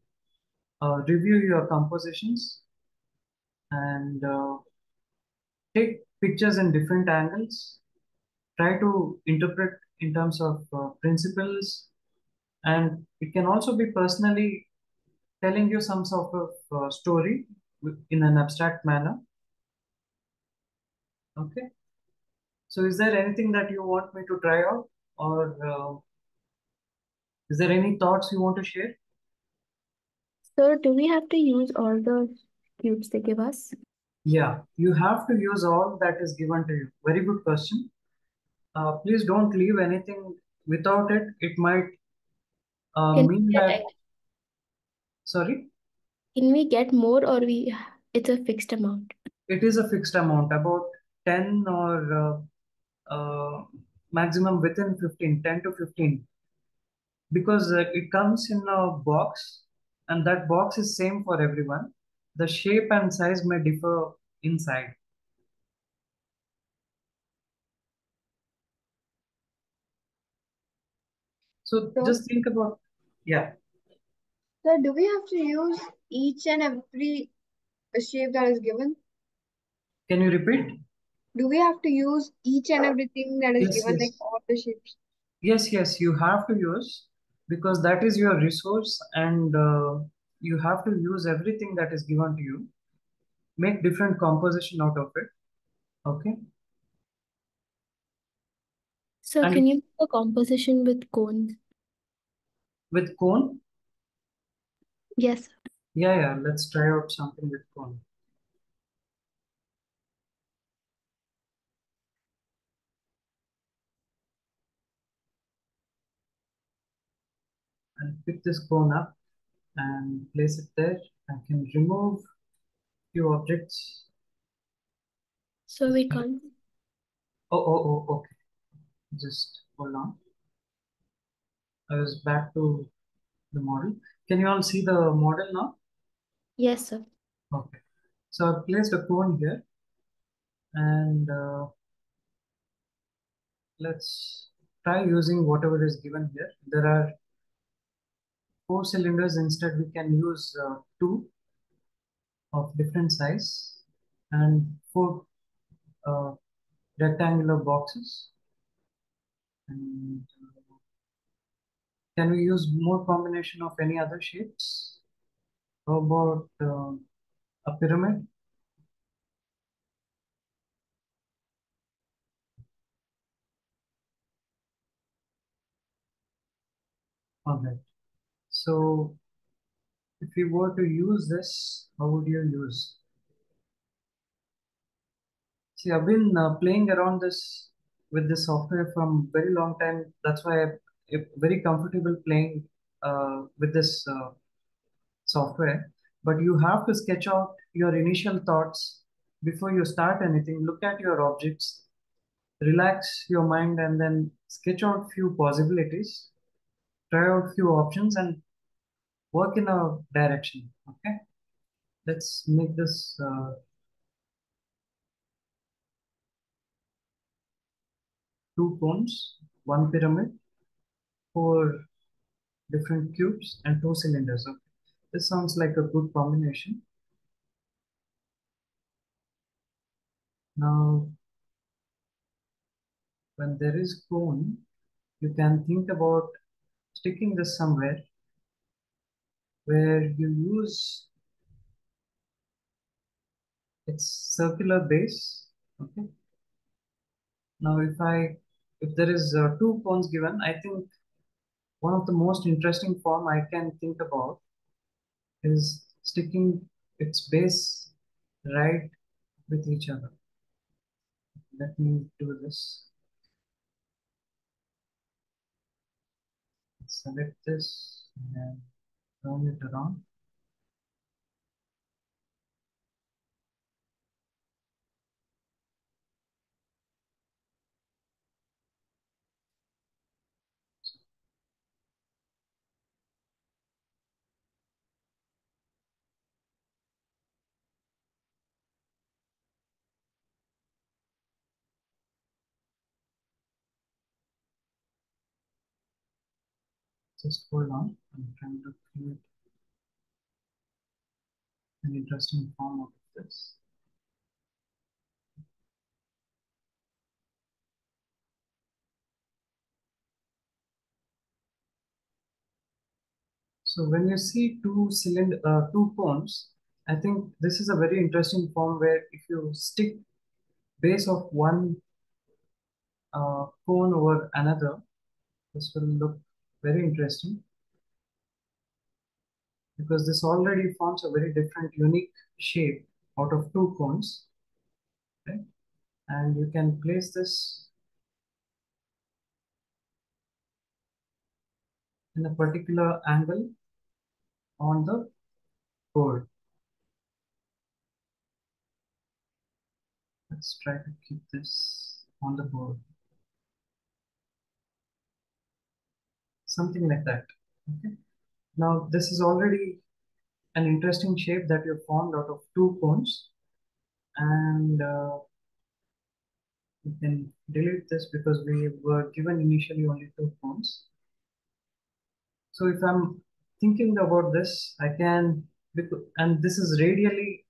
Speaker 1: review your compositions and take pictures in different angles. Try to interpret in terms of principles, and it can also be personally telling you some sort of story in an abstract manner. Okay. So, is there anything that you want me to try out, or is there any thoughts you want to share?
Speaker 3: So do we have to use all the cubes they give us?
Speaker 1: Yeah, you have to use all that is given to you. Very good question. Please don't leave anything without it. It might
Speaker 3: Can
Speaker 1: mean
Speaker 3: we
Speaker 1: that.
Speaker 3: get
Speaker 1: Sorry,
Speaker 3: can we get more, or it's a fixed amount?
Speaker 1: it is a fixed amount, about 10 or maximum within 15, 10 to 15, because it comes in a box and that box is same for everyone. The shape and size may differ inside. So
Speaker 8: So,
Speaker 1: just think about, yeah.
Speaker 8: so do we have to use each and every shape that is given?
Speaker 1: Can you repeat?
Speaker 8: Do we have to use each and everything that is
Speaker 1: Yes,
Speaker 8: given, like
Speaker 1: yes.
Speaker 8: all the shapes?
Speaker 1: Yes, you have to use, because that is your resource, and you have to use everything that is given to you. Make different composition out of it. Okay.
Speaker 3: So
Speaker 1: And
Speaker 3: can you make a composition with cones?
Speaker 1: with cone,
Speaker 3: Yes.
Speaker 1: yeah, let's try out something with cone. I'll pick this cone up and place it there. I can remove few objects.
Speaker 3: So we can't.
Speaker 1: Okay. Just hold on. I was back to the model. Can you all see the model now?
Speaker 3: Yes, sir.
Speaker 1: Okay. So I've placed a cone here, and let's try using whatever is given here. There are 4 cylinders. Instead, we can use two of different size and four uh, rectangular boxes. And can we use more combination of any other shapes? How about a pyramid? All right. So if you were to use this, how would you use? See, I've been playing around this with this software from very long time. That's why I'm very comfortable playing with this software. But you have to sketch out your initial thoughts before you start anything. Look at your objects, relax your mind, and then sketch out few possibilities, try out few options, and work in a direction. Okay, let's make this two cones, one pyramid, four different cubes, and two cylinders. Okay, this sounds like a good combination. Now, when there is cone, you can think about sticking this somewhere where you use its circular base. Okay. Now, if there is two cones given, I think one of the most interesting form I can think about is sticking its base right with each other. Let me do this. Select this and turn it around. Just hold on. I'm trying to create an interesting form out of this. So when you see two cones, I think this is a very interesting form where if you stick base of one cone over another, this will look very interesting because this already forms a very different, unique shape out of two cones, right? And you can place this in a particular angle on the board. Let's try to keep this on the board. Something like that. Okay. Now this is already an interesting shape that you formed out of two cones, and you can delete this because we were given initially only two cones. So if I'm thinking about this, I can, and this is radially,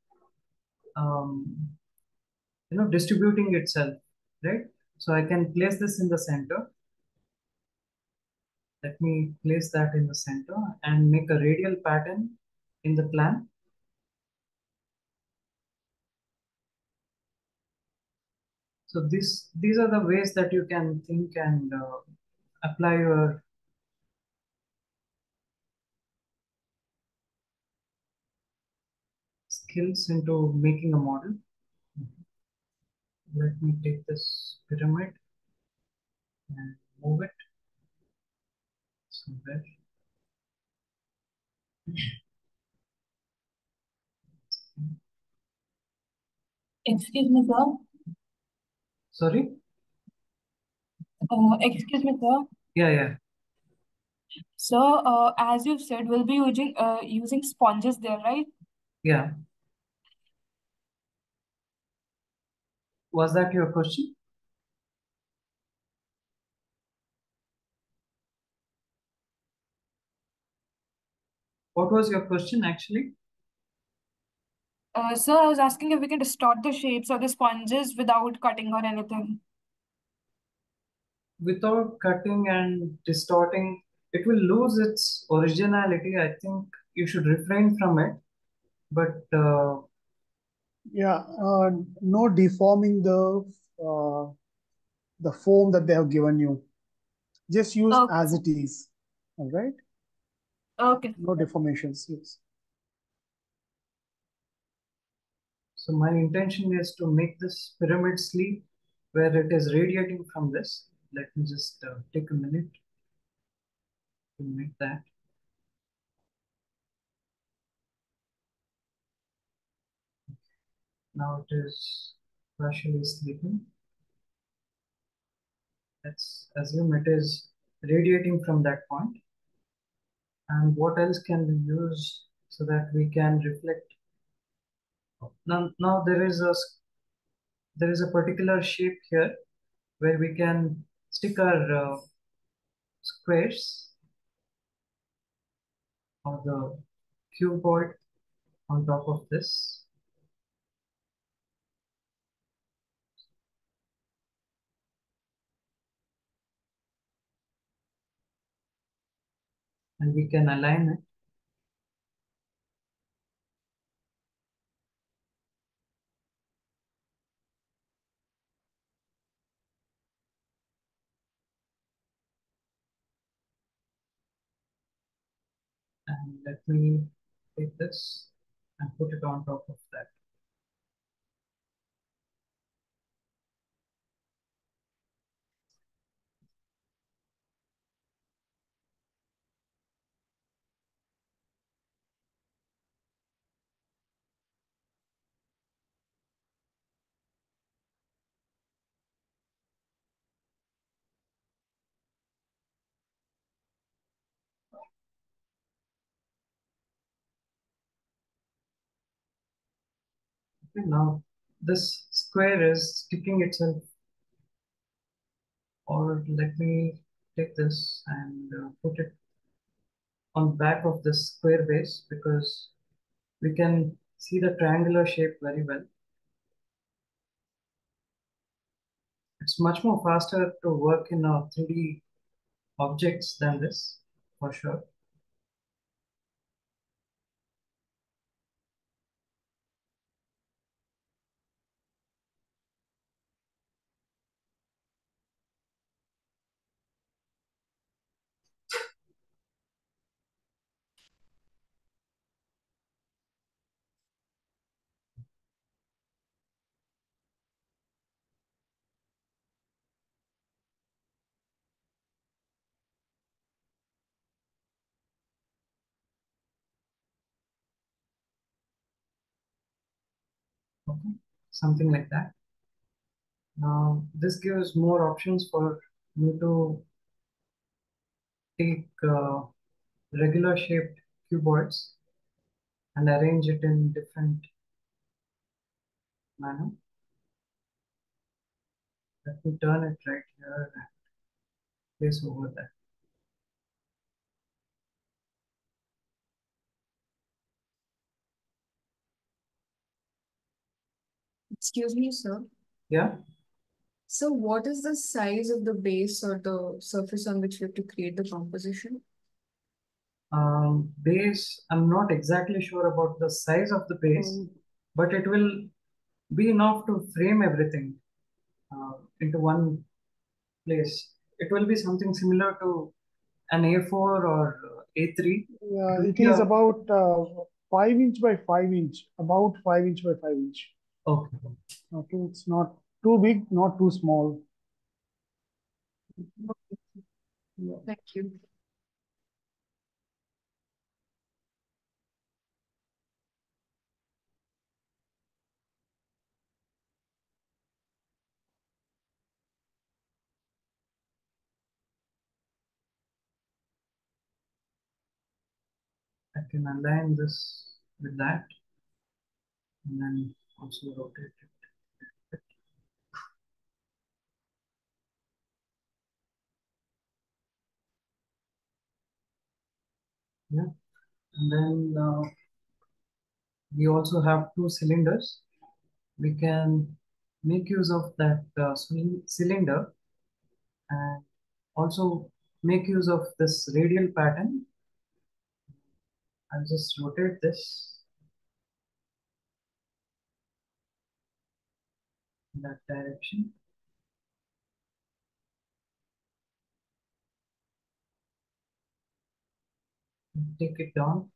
Speaker 1: um, distributing itself, right? So I can place this in the center. Let me place that in the center and make a radial pattern in the plan. So these are the ways that you can think and apply your skills into making a model. Let me take this pyramid and move it somewhere.
Speaker 12: Excuse me, sir.
Speaker 1: Sorry?
Speaker 12: Excuse me, sir.
Speaker 1: Yeah.
Speaker 12: So, as you said, we'll be using sponges there, right?
Speaker 1: Yeah. Was that your question? What was your question actually?
Speaker 12: So I was asking if we can distort the shapes of the sponges without cutting or anything.
Speaker 1: Without cutting and distorting, it will lose its originality. I think you should refrain from it. But
Speaker 11: Yeah, no deforming the form that they have given you. Just use
Speaker 12: Okay.
Speaker 11: as it is. All right.
Speaker 12: Okay.
Speaker 11: No deformations. Yes.
Speaker 1: so my intention is to make this pyramid sleeve where it is radiating from this. Let me just take a minute to make that. Now it is partially sleeping. Let's assume it is radiating from that point. And what else can we use so that we can reflect? Now there is a particular shape here where we can stick our squares or the cuboid on top of this. And we can align it. And let me take this and put it on top of that. Okay, now this square is sticking itself, or let me take this and put it on back of this square base, because we can see the triangular shape very well. It's much more faster to work in a 3D objects than this, for sure. Okay, something like that. Now, this gives more options for me to take regular shaped cuboids and arrange it in different manner. Let me turn it right here and place over there.
Speaker 4: Excuse me, sir.
Speaker 1: Yeah.
Speaker 4: So what is the size of the base or the surface on which you have to create the composition?
Speaker 1: Base, I'm not exactly sure about the size of the base,
Speaker 11: Um,
Speaker 1: but it will be enough to frame everything into one place. It will be something similar to an A4 or A3. It
Speaker 11: yeah,
Speaker 1: will
Speaker 11: it
Speaker 1: be
Speaker 11: is
Speaker 1: a,
Speaker 11: about 5 inch by 5 inch, about 5 inch by 5 inch.
Speaker 1: okay.
Speaker 11: Okay, it's not too big, not too small. Yeah.
Speaker 4: Thank you.
Speaker 1: I can align this with that and then also rotate it. Yeah, and then we also have two cylinders. We can make use of that cylinder and also make use of this radial pattern. I'll just rotate this in that direction. Take it down.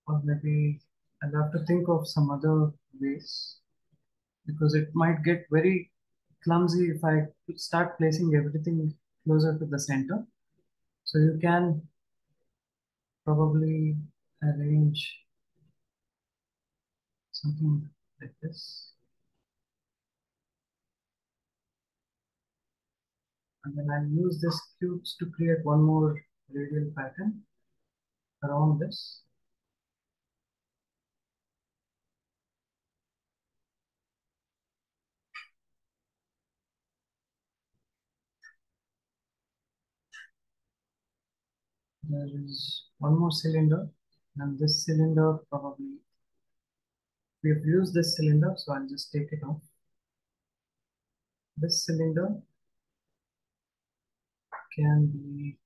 Speaker 1: Or maybe I'll have to think of some other ways, because it might get very clumsy if I start placing everything closer to the center. So you can probably arrange something like this. And then I'll use this cubes to create one more radial pattern around this. There is one more cylinder, and this cylinder probably, we have used this cylinder, so I'll just take it off. This cylinder can be,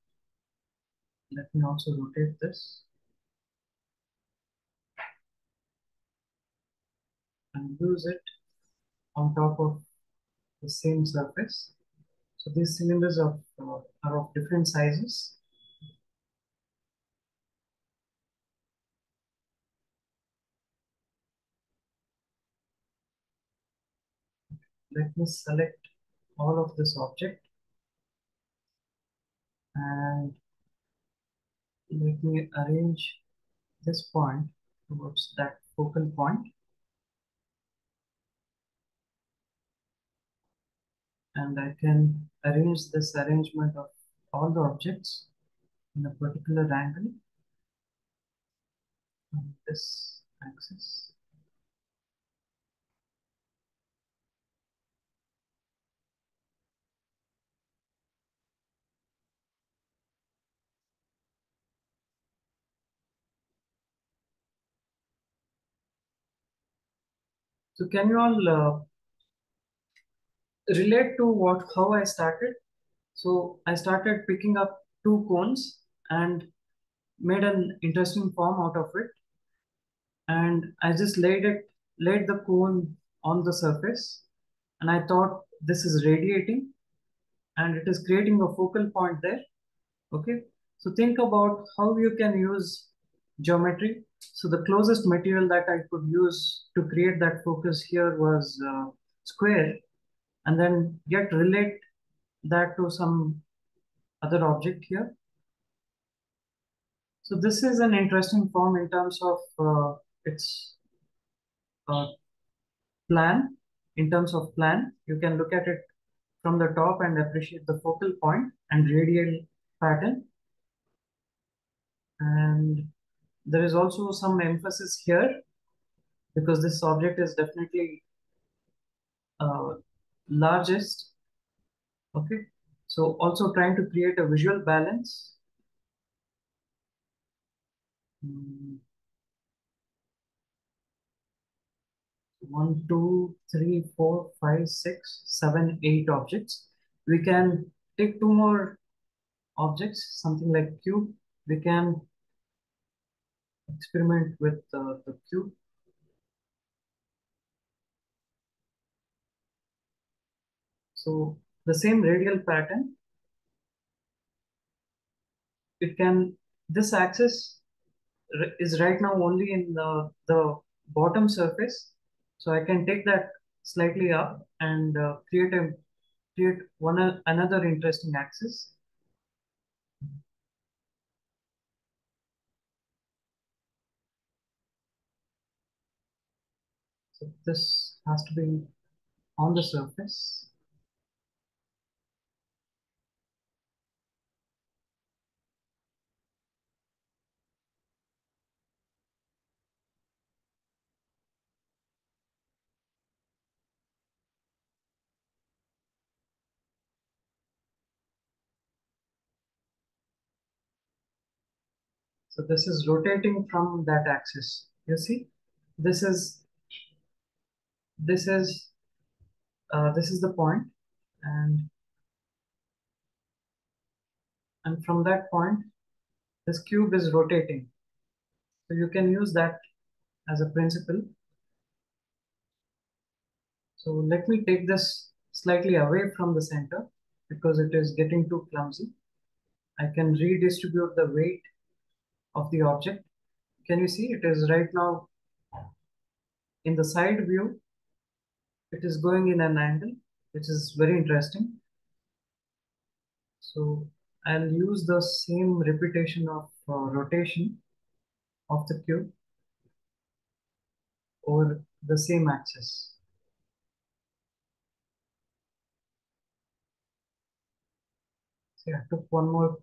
Speaker 1: let me also rotate this and use it on top of the same surface. So these cylinders are of different sizes. Let me select all of this object and let me arrange this point towards that focal point, and I can arrange this arrangement of all the objects in a particular angle on this axis. So can you all relate to how I started? So I started picking up two cones and made an interesting form out of it, and I just laid the cone on the surface, and I thought this is radiating and it is creating a focal point there. Okay, so think about how you can use geometry. So the closest material that I could use to create that focus here was square, and then yet relate that to some other object here. So this is an interesting form in terms of its uh, plan. In terms of plan, you can look at it from the top and appreciate the focal point and radial pattern. And there is also some emphasis here because this object is definitely largest. Okay, so also trying to create a visual balance. 1, 2, 3, 4, 5, 6, 7, 8 objects. We can take two more objects, something like cube. We can experiment with the cube. So the same radial pattern, it can, this axis is right now only in the bottom surface. So I can take that slightly up and create another interesting axis. So this has to be on the surface. So this is rotating from that axis. You see, this is this is this is the point, and from that point, this cube is rotating. So you can use that as a principle. So let me take this slightly away from the center because it is getting too clumsy. I can redistribute the weight of the object. Can you see it is right now in the side view? It is going in an angle, which is very interesting. So I'll use the same repetition of rotation of the cube over the same axis. So I took one more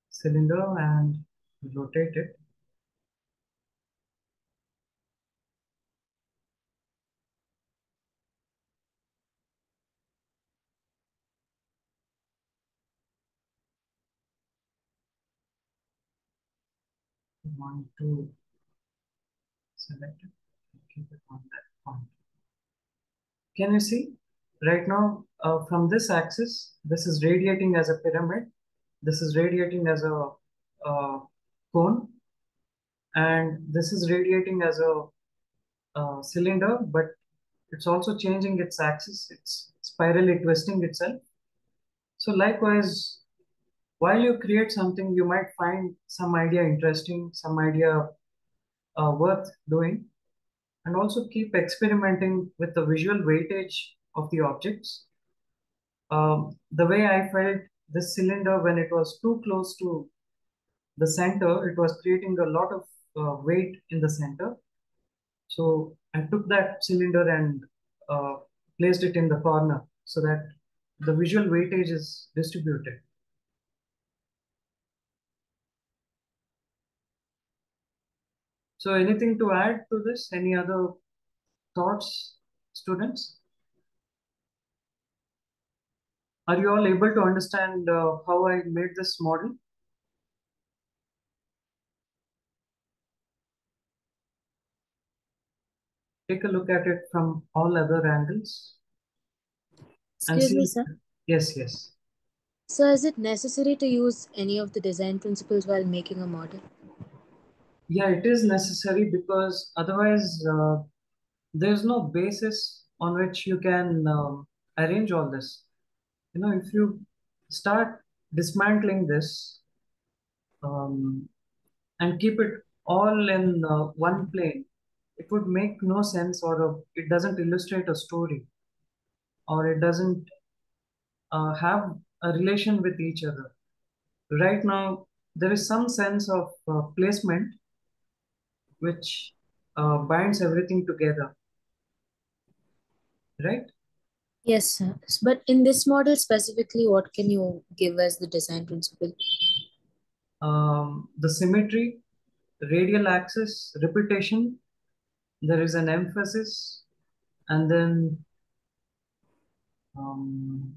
Speaker 1: cylinder and rotate it. Want to select it, keep it on that point. Can you see right now from this axis, this is radiating as a pyramid, this is radiating as a cone, and this is radiating as a cylinder, but it's also changing its axis, it's spirally twisting itself. So likewise, while you create something, you might find some idea interesting, some idea worth doing, and also keep experimenting with the visual weightage of the objects. The way I felt this cylinder, when it was too close to the center, it was creating a lot of weight in the center. So I took that cylinder and placed it in the corner so that the visual weightage is distributed. So anything to add to this? Any other thoughts, students? Are you all able to understand how I made this model? Take a look at it from all other angles and
Speaker 13: Excuse me,
Speaker 1: see.
Speaker 13: sir.
Speaker 1: Yes, yes.
Speaker 13: So, is it necessary to use any of the design principles while making a model?
Speaker 1: Yeah, it is necessary because otherwise there's no basis on which you can arrange all this. You know, if you start dismantling this and keep it all in one plane, it would make no sense, or it doesn't illustrate a story, or it doesn't have a relation with each other. Right now, there is some sense of placement which binds everything together, right?
Speaker 13: Yes, sir. But in this model specifically, what can you give as the design principle?
Speaker 1: The symmetry, radial axis, repetition, there is an emphasis, and then um,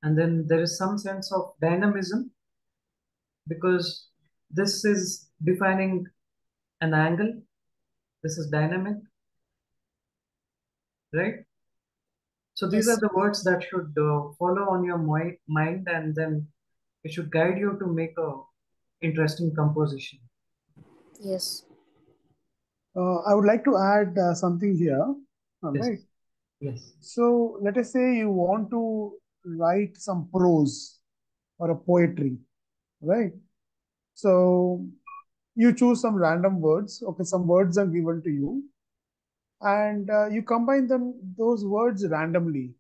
Speaker 1: there is some sense of dynamism because this is defining an angle. This is dynamic, right? So these are
Speaker 13: Yes.
Speaker 1: the words that should follow on your mind, and then it should guide you to make a interesting composition.
Speaker 13: Yes.
Speaker 11: I would like to add something here. All
Speaker 1: Yes.
Speaker 11: right.
Speaker 1: Yes.
Speaker 11: So let us say you want to write some prose or a poetry, right? So you choose some random words. Okay, some words are given to you, and you combine those words randomly.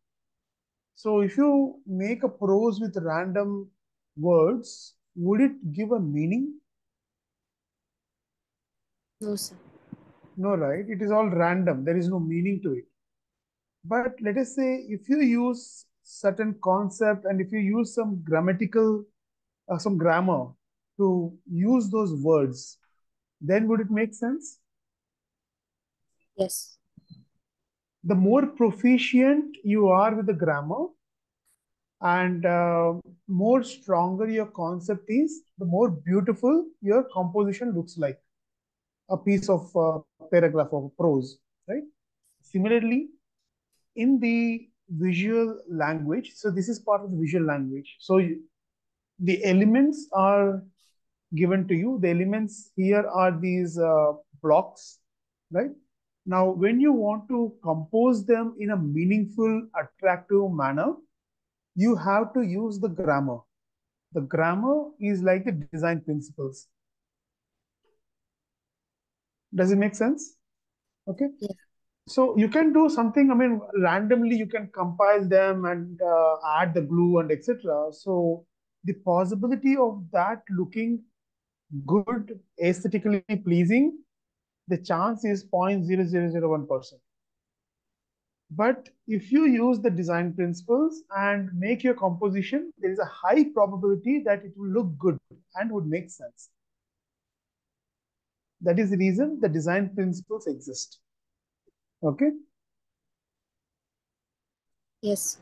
Speaker 11: So if you make a prose with random words, would it give a meaning?
Speaker 13: No, sir.
Speaker 11: No, right? It is all random. There is no meaning to it. But let us say if you use certain concept and if you use some grammatical, some grammar to use those words, then would it make sense?
Speaker 13: Yes.
Speaker 11: The more proficient you are with the grammar and more stronger your concept is, the more beautiful your composition looks like a piece of paragraph of prose, right? Similarly, in the visual language, so this is part of the visual language. So the elements are given to you. The elements here are these blocks, right? Now, when you want to compose them in a meaningful, attractive manner, you have to use the grammar. The grammar is like the design principles. Does it make sense? Okay.
Speaker 13: Yes.
Speaker 11: So you can do something, I mean, randomly you can compile them and add the glue and etc. So the possibility of that looking good, aesthetically pleasing, the chance is 0.0001%. But if you use the design principles and make your composition, there is a high probability that it will look good and would make sense. That is the reason the design principles exist. Okay?
Speaker 13: Yes.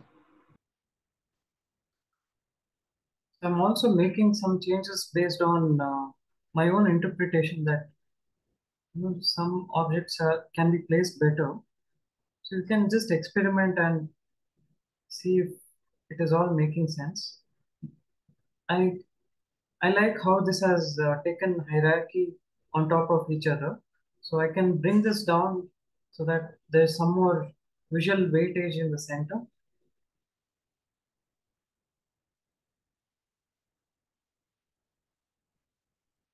Speaker 1: I'm also making some changes based on my own interpretation that some objects can be placed better. So you can just experiment and see if it is all making sense. I I like how this has taken hierarchy on top of each other. So I can bring this down so that there's some more visual weightage in the center.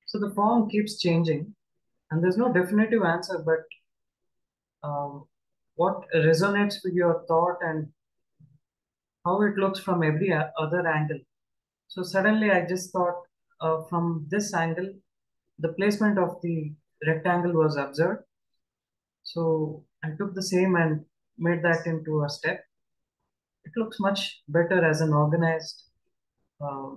Speaker 1: So the form keeps changing, and there's no definitive answer, but what resonates with your thought and how it looks from every other angle. So suddenly I just thought from this angle, the placement of the rectangle was observed. So I took the same and made that into a step. It looks much better as an organized uh,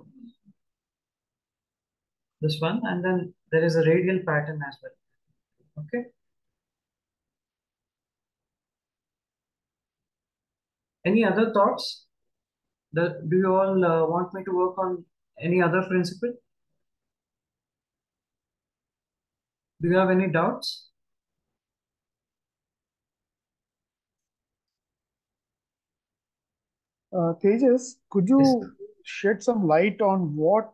Speaker 1: this one, and then there is a radial pattern as well. Okay. Any other thoughts? Do you all want me to work on any other principle? Do you have any doubts?
Speaker 11: Tejas, could you shed some light on what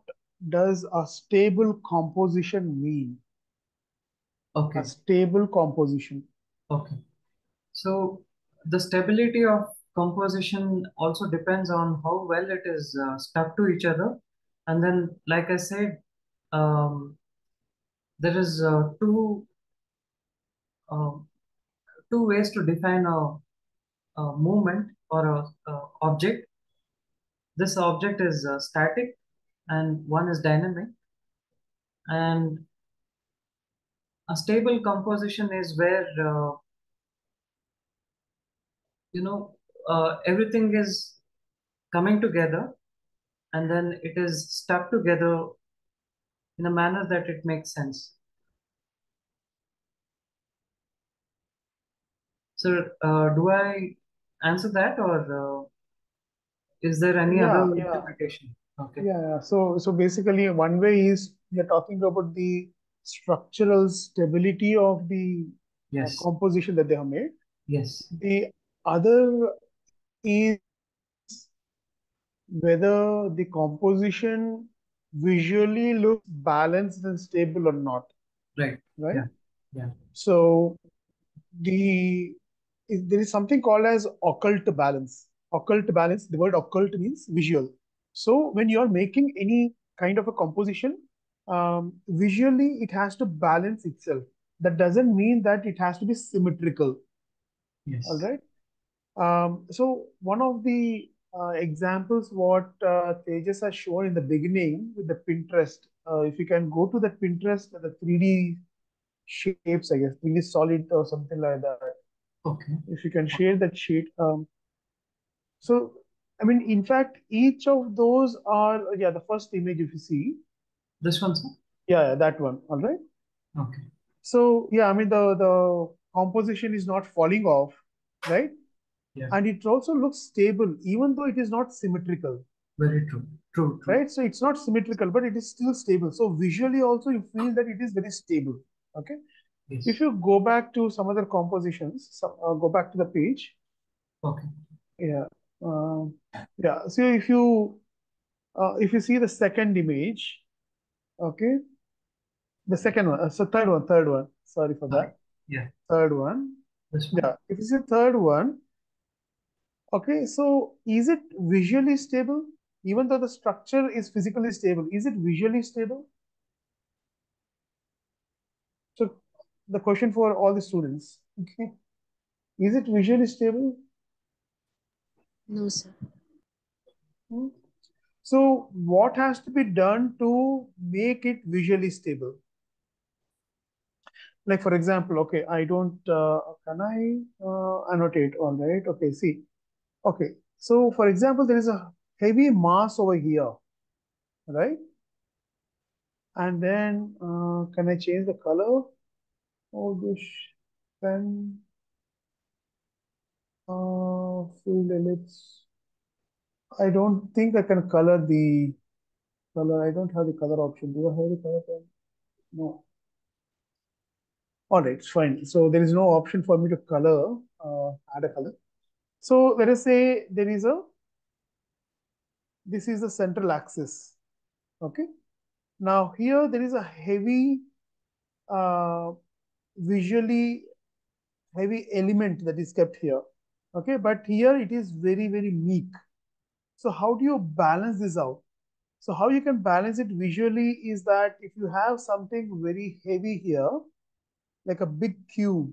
Speaker 11: does a stable composition mean?
Speaker 1: Okay.
Speaker 11: A stable composition.
Speaker 1: Okay. So the stability of composition also depends on how well it is stuck to each other. And then, like I said, um, there is uh, two ways to define a movement or a object. This object is static and one is dynamic. And a stable composition is where everything is coming together and then it is stuck together in a manner that it makes sense. So, do I answer that, or is there any other interpretation? Okay.
Speaker 11: Yeah. So basically, one way is we are talking about the structural stability of the
Speaker 1: Yes.
Speaker 11: composition that they have made.
Speaker 1: Yes.
Speaker 11: The other is whether the composition visually looks balanced and stable or not.
Speaker 1: Right.
Speaker 11: Right.
Speaker 1: Yeah. Yeah.
Speaker 11: So there is something called as occult balance. Occult balance, the word occult means visual. So when you are making any kind of a composition, visually it has to balance itself. That doesn't mean that it has to be symmetrical.
Speaker 1: Yes.
Speaker 11: All right. So one of the examples what Tejas has shown in the beginning with the Pinterest, if you can go to the Pinterest, the 3D shapes, I guess, 3D solid or something like that.
Speaker 1: Okay.
Speaker 11: If you can share that sheet. So, I mean, in fact, each of those are, yeah, the first image if you see.
Speaker 1: This one, sir?
Speaker 11: Yeah, that one. All right.
Speaker 1: Okay.
Speaker 11: So, yeah, I mean, the composition is not falling off, right?
Speaker 1: Yeah.
Speaker 11: And it also looks stable, even though it is not symmetrical.
Speaker 1: Very true. True.
Speaker 11: Right? So it's not symmetrical, but it is still stable. So visually also you feel that it is very stable. Okay.
Speaker 1: Yes.
Speaker 11: If you go back to some other compositions, go back to the page.
Speaker 1: Okay.
Speaker 11: Yeah. Yeah. So if you see the second image, okay, the second one, so third one. Sorry for that.
Speaker 1: Yeah.
Speaker 11: Third one.
Speaker 1: This one?
Speaker 11: Yeah. If you see the third one, okay, so is it visually stable? Even though the structure is physically stable, is it visually stable? So the question for all the students, okay, is it visually stable?
Speaker 13: No, sir.
Speaker 11: Hmm. So what has to be done to make it visually stable? Like for example, okay, I don't, can I annotate? All right, okay, see, okay. So for example, there is a heavy mass over here, right? And then can I change the color? Oh, this pen, field ellipse. I don't think I can color the color. I don't have the color option. Do I have the color pen? No. All right, it's fine. So there is no option for me to color, add a color. So let us say this is the central axis. Okay. Now here there is a heavy, uh, visually heavy element that is kept here. Okay. But here it is very, very meek. So how do you balance this out? So how you can balance it visually is that if you have something very heavy here, like a big cube,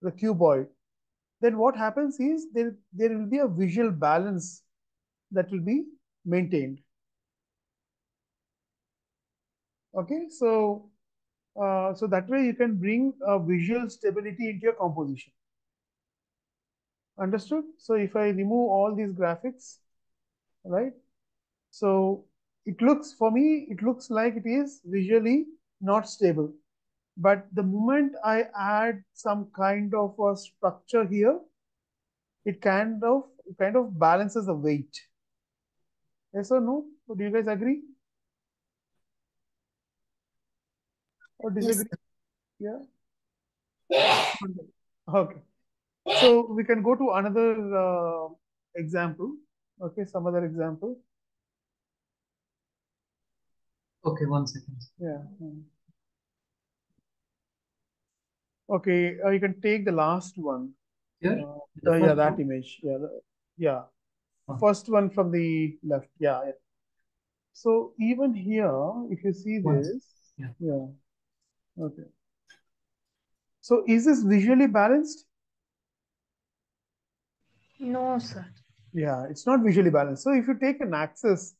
Speaker 11: the cuboid, then what happens is there will be a visual balance that will be maintained. Okay, so so that way you can bring a visual stability into your composition. Understood? So if I remove all these graphics, right? So it looks, for me, it looks like it is visually not stable. But the moment I add some kind of a structure here, it kind of balances the weight. Yes or no? Do you guys agree or
Speaker 13: Yes,
Speaker 11: disagree?
Speaker 13: sir.
Speaker 11: Yeah. Okay. So we can go to another example. Okay, some other example.
Speaker 1: Okay, 1 second.
Speaker 11: Yeah. Okay, you can take the last one.
Speaker 1: Here? The
Speaker 11: Yeah,
Speaker 1: first
Speaker 11: that
Speaker 1: one?
Speaker 11: image. Yeah, yeah.
Speaker 1: Oh.
Speaker 11: First one from the left. Yeah, yeah. So even here, if you see this, yeah. Okay. So is this visually balanced?
Speaker 7: No, sir.
Speaker 11: Yeah, it's not visually balanced. So if you take an axis,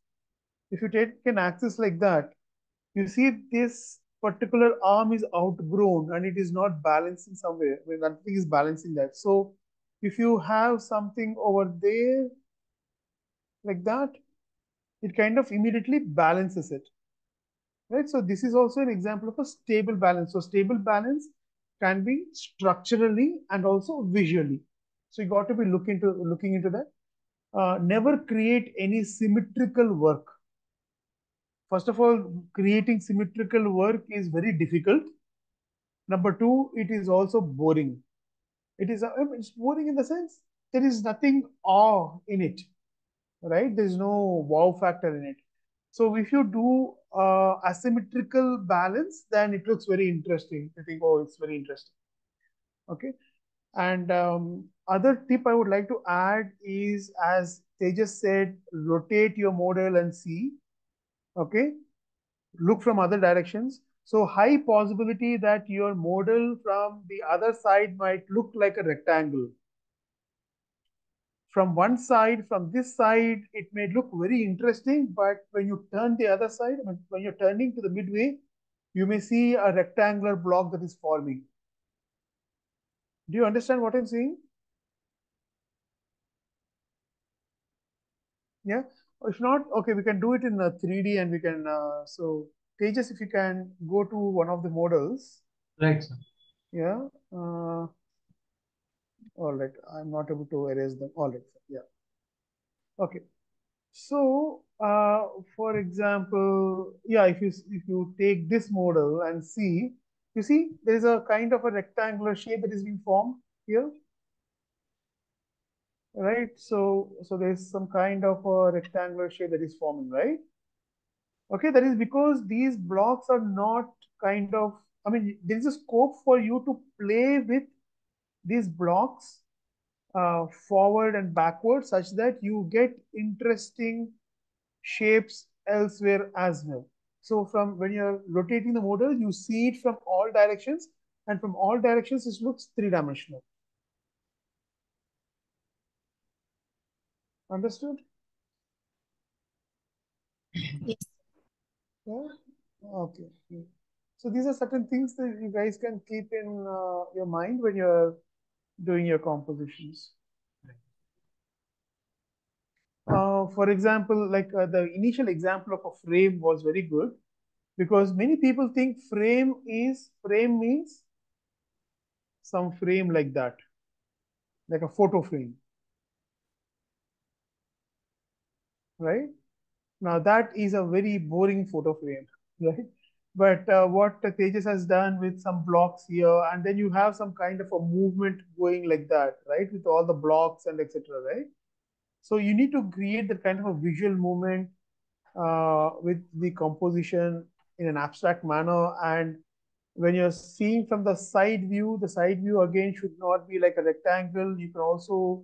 Speaker 11: if you take an axis like that, you see this particular arm is outgrown and it is not balancing somewhere. When nothing is balancing that. So if you have something over there like that, it kind of immediately balances it. Right? So this is also an example of a stable balance. So stable balance can be structurally and also visually. So you got to be looking into that. Never create any symmetrical work. First of all, creating symmetrical work is very difficult. Number two, it is also boring. It's boring in the sense there is nothing awe in it, right? There is no wow factor in it. So if you do asymmetrical balance, then it looks very interesting. You think, oh, it's very interesting. Okay. And other tip I would like to add is, as they just said, rotate your model and see. Okay. Look from other directions. So high possibility that your model from the other side might look like a rectangle. From one side, from this side, it may look very interesting, but when you turn the other side, when you're turning to the midway, you may see a rectangular block that is forming. Do you understand what I'm saying? Yeah. If not, okay, we can do it in 3D and we can, so Tejas, if you can go to one of the models.
Speaker 1: Right, sir.
Speaker 11: Yeah. All right. I'm not able to erase them. All right. Yeah. Okay. So, for example, yeah, if you take this model and see, you see there is a kind of a rectangular shape that is being formed here, right? So there's some kind of a rectangular shape that is forming, right? Okay, that is because these blocks are not kind of, I mean, there is a scope for you to play with these blocks forward and backward such that you get interesting shapes elsewhere as well. So from when you're rotating the model, you see it from all directions, and from all directions, it looks three-dimensional. Understood?
Speaker 13: Yes.
Speaker 11: Yeah. Okay. So these are certain things that you guys can keep in your mind when you're doing your compositions. For example, like the initial example of a frame was very good because many people think frame means some frame like that, like a photo frame, right? Now that is a very boring photo frame, right? But what Tejas has done with some blocks here, and then you have some kind of a movement going like that, right? With all the blocks and etc., right? So you need to create that kind of a visual movement with the composition in an abstract manner. And when you're seeing from the side view again should not be like a rectangle. You can also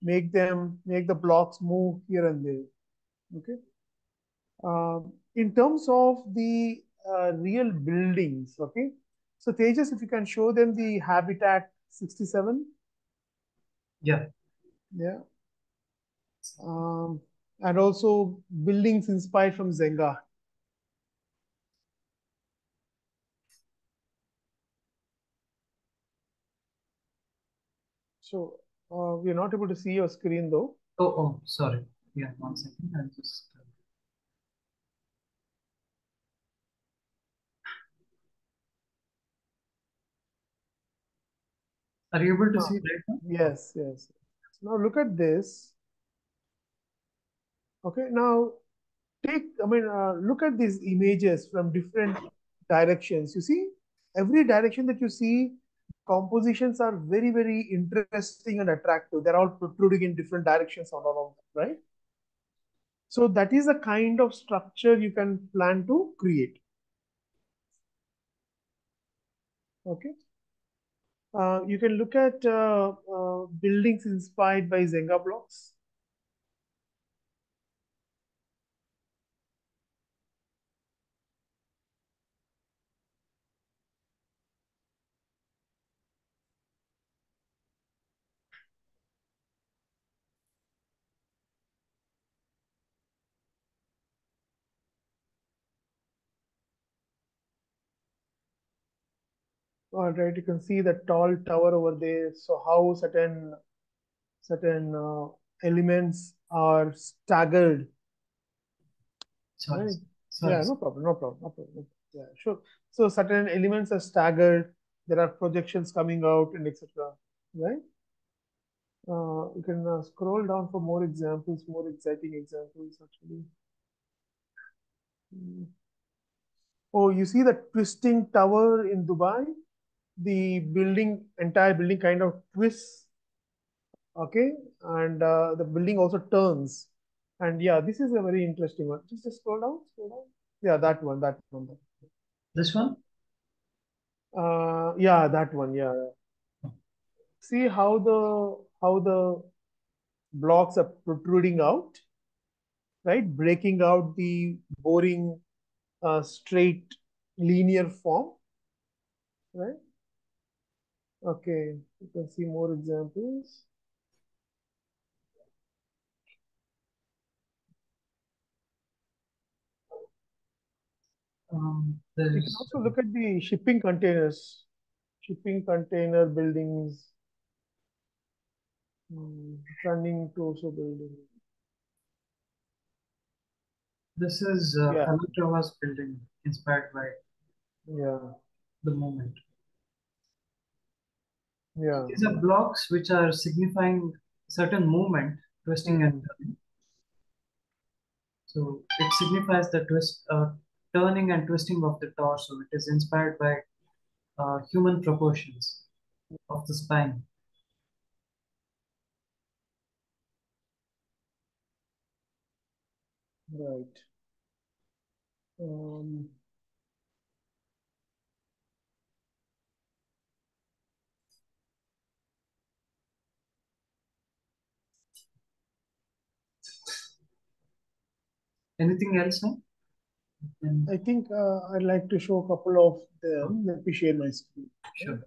Speaker 11: make the blocks move here and there. Okay. In terms of the real buildings, okay. So Tejas, if you can show them the Habitat 67.
Speaker 1: Yeah.
Speaker 11: Yeah. And also buildings inspired from Zenga.
Speaker 14: So we are not able to see your screen though.
Speaker 1: Oh, sorry. Yeah, 1 second. I'll just. Are you able to see right now?
Speaker 14: Yes, yes. Now look at this. Okay, now look at these images from different directions. You see, every direction that you see, compositions are very, very interesting and attractive. They're all protruding in different directions all along, right? So that is the kind of structure you can plan to create. Okay. You can look at buildings inspired by Zenga blocks. All right, you can see the tall tower over there. So how certain elements are staggered.
Speaker 1: Sorry.
Speaker 14: Right?
Speaker 1: Sorry.
Speaker 14: Yeah, no problem, no problem, no problem. Yeah, sure. So certain elements are staggered. There are projections coming out and etc. Right? You can scroll down for more examples, more exciting examples actually. Oh, you see the twisting tower in Dubai? The entire building kind of twists, okay? And the building also turns. And yeah, this is a very interesting one. Just scroll down, scroll down. Yeah, that one, that one.
Speaker 1: This one?
Speaker 14: Yeah, that one, yeah. See how the blocks are protruding out, right? Breaking out the boring, straight, linear form, right? Okay, you can see more examples. You can also look at the shipping containers, shipping container buildings, turning torso building.
Speaker 1: This is
Speaker 14: Yeah.
Speaker 1: Kalatova's building, inspired by the movement.
Speaker 14: Yeah.
Speaker 1: These are blocks which are signifying certain movement, twisting and turning. So it signifies the turning and twisting of the torso. It is inspired by human proportions of the spine.
Speaker 14: Right.
Speaker 1: Anything else, no?
Speaker 14: I think I'd like to show a couple of them. Let me share my screen.
Speaker 1: Sure.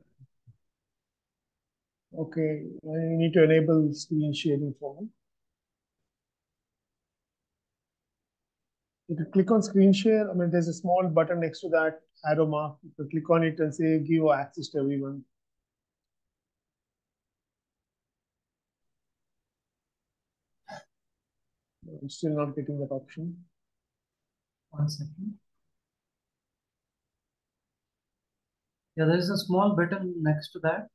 Speaker 14: Okay, I need to enable screen sharing for me. You can click on screen share. I mean, there's a small button next to that arrow mark. You can click on it and say give access to everyone. I'm still not getting that option.
Speaker 1: 1 second. Yeah, there is a small button next to that.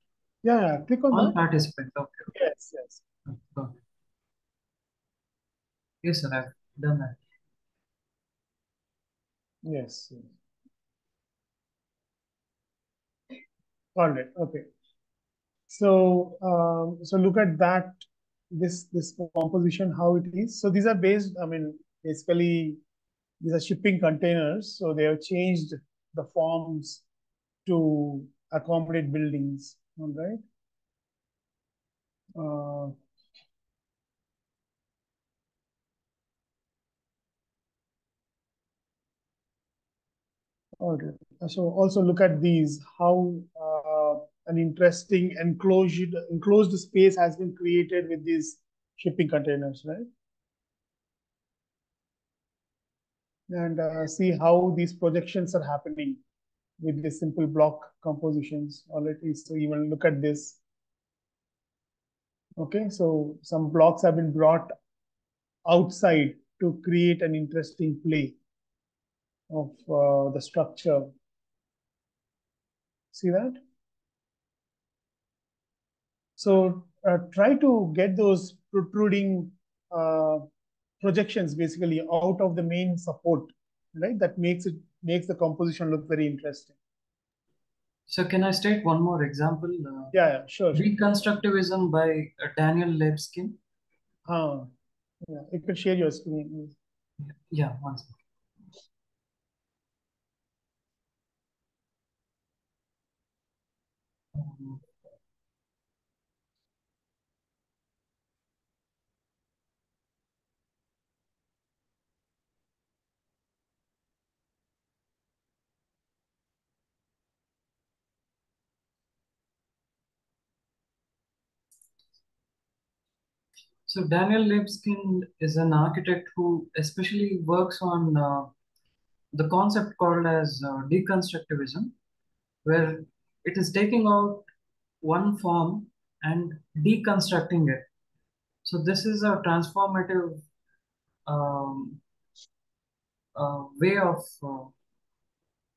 Speaker 14: Yeah, click on
Speaker 1: All
Speaker 14: that.
Speaker 1: participant. Okay.
Speaker 14: Yes, yes.
Speaker 1: Okay. Yes, sir. I've done that.
Speaker 14: Yes. All right. Okay. So, so look at that. This composition, how it is. So these are based. I mean, basically, these are shipping containers. So they have changed the forms to accommodate buildings. All right. All right. So also look at these, how an interesting enclosed space has been created with these shipping containers, right? And see how these projections are happening with the simple block compositions. All right. So even look at this.
Speaker 11: Okay, so some blocks have been brought outside to create an interesting play of the structure. See that? So try to get those protruding uh, projections basically out of the main support, right? That makes the composition look very interesting.
Speaker 1: So can I state one more example?
Speaker 11: Yeah, sure.
Speaker 1: Deconstructivism by Daniel Levskin.
Speaker 11: Yeah, you could share your screen.
Speaker 1: Yeah, one second. So Daniel Levskin is an architect who especially works on the concept called as deconstructivism, where it is taking out one form and deconstructing it. So this is a transformative um, way of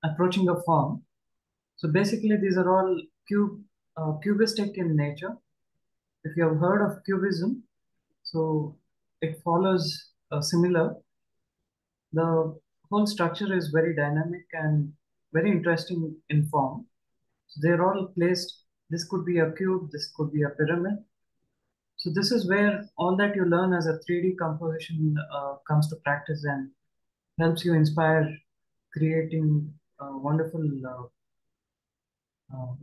Speaker 1: approaching a form. So basically, these are all cubistic in nature. If you have heard of cubism, so it follows similar. The whole structure is very dynamic and very interesting in form. So they're all placed. This could be a cube, this could be a pyramid. So this is where all that you learn as a 3D composition comes to practice and helps you inspire creating wonderful uh,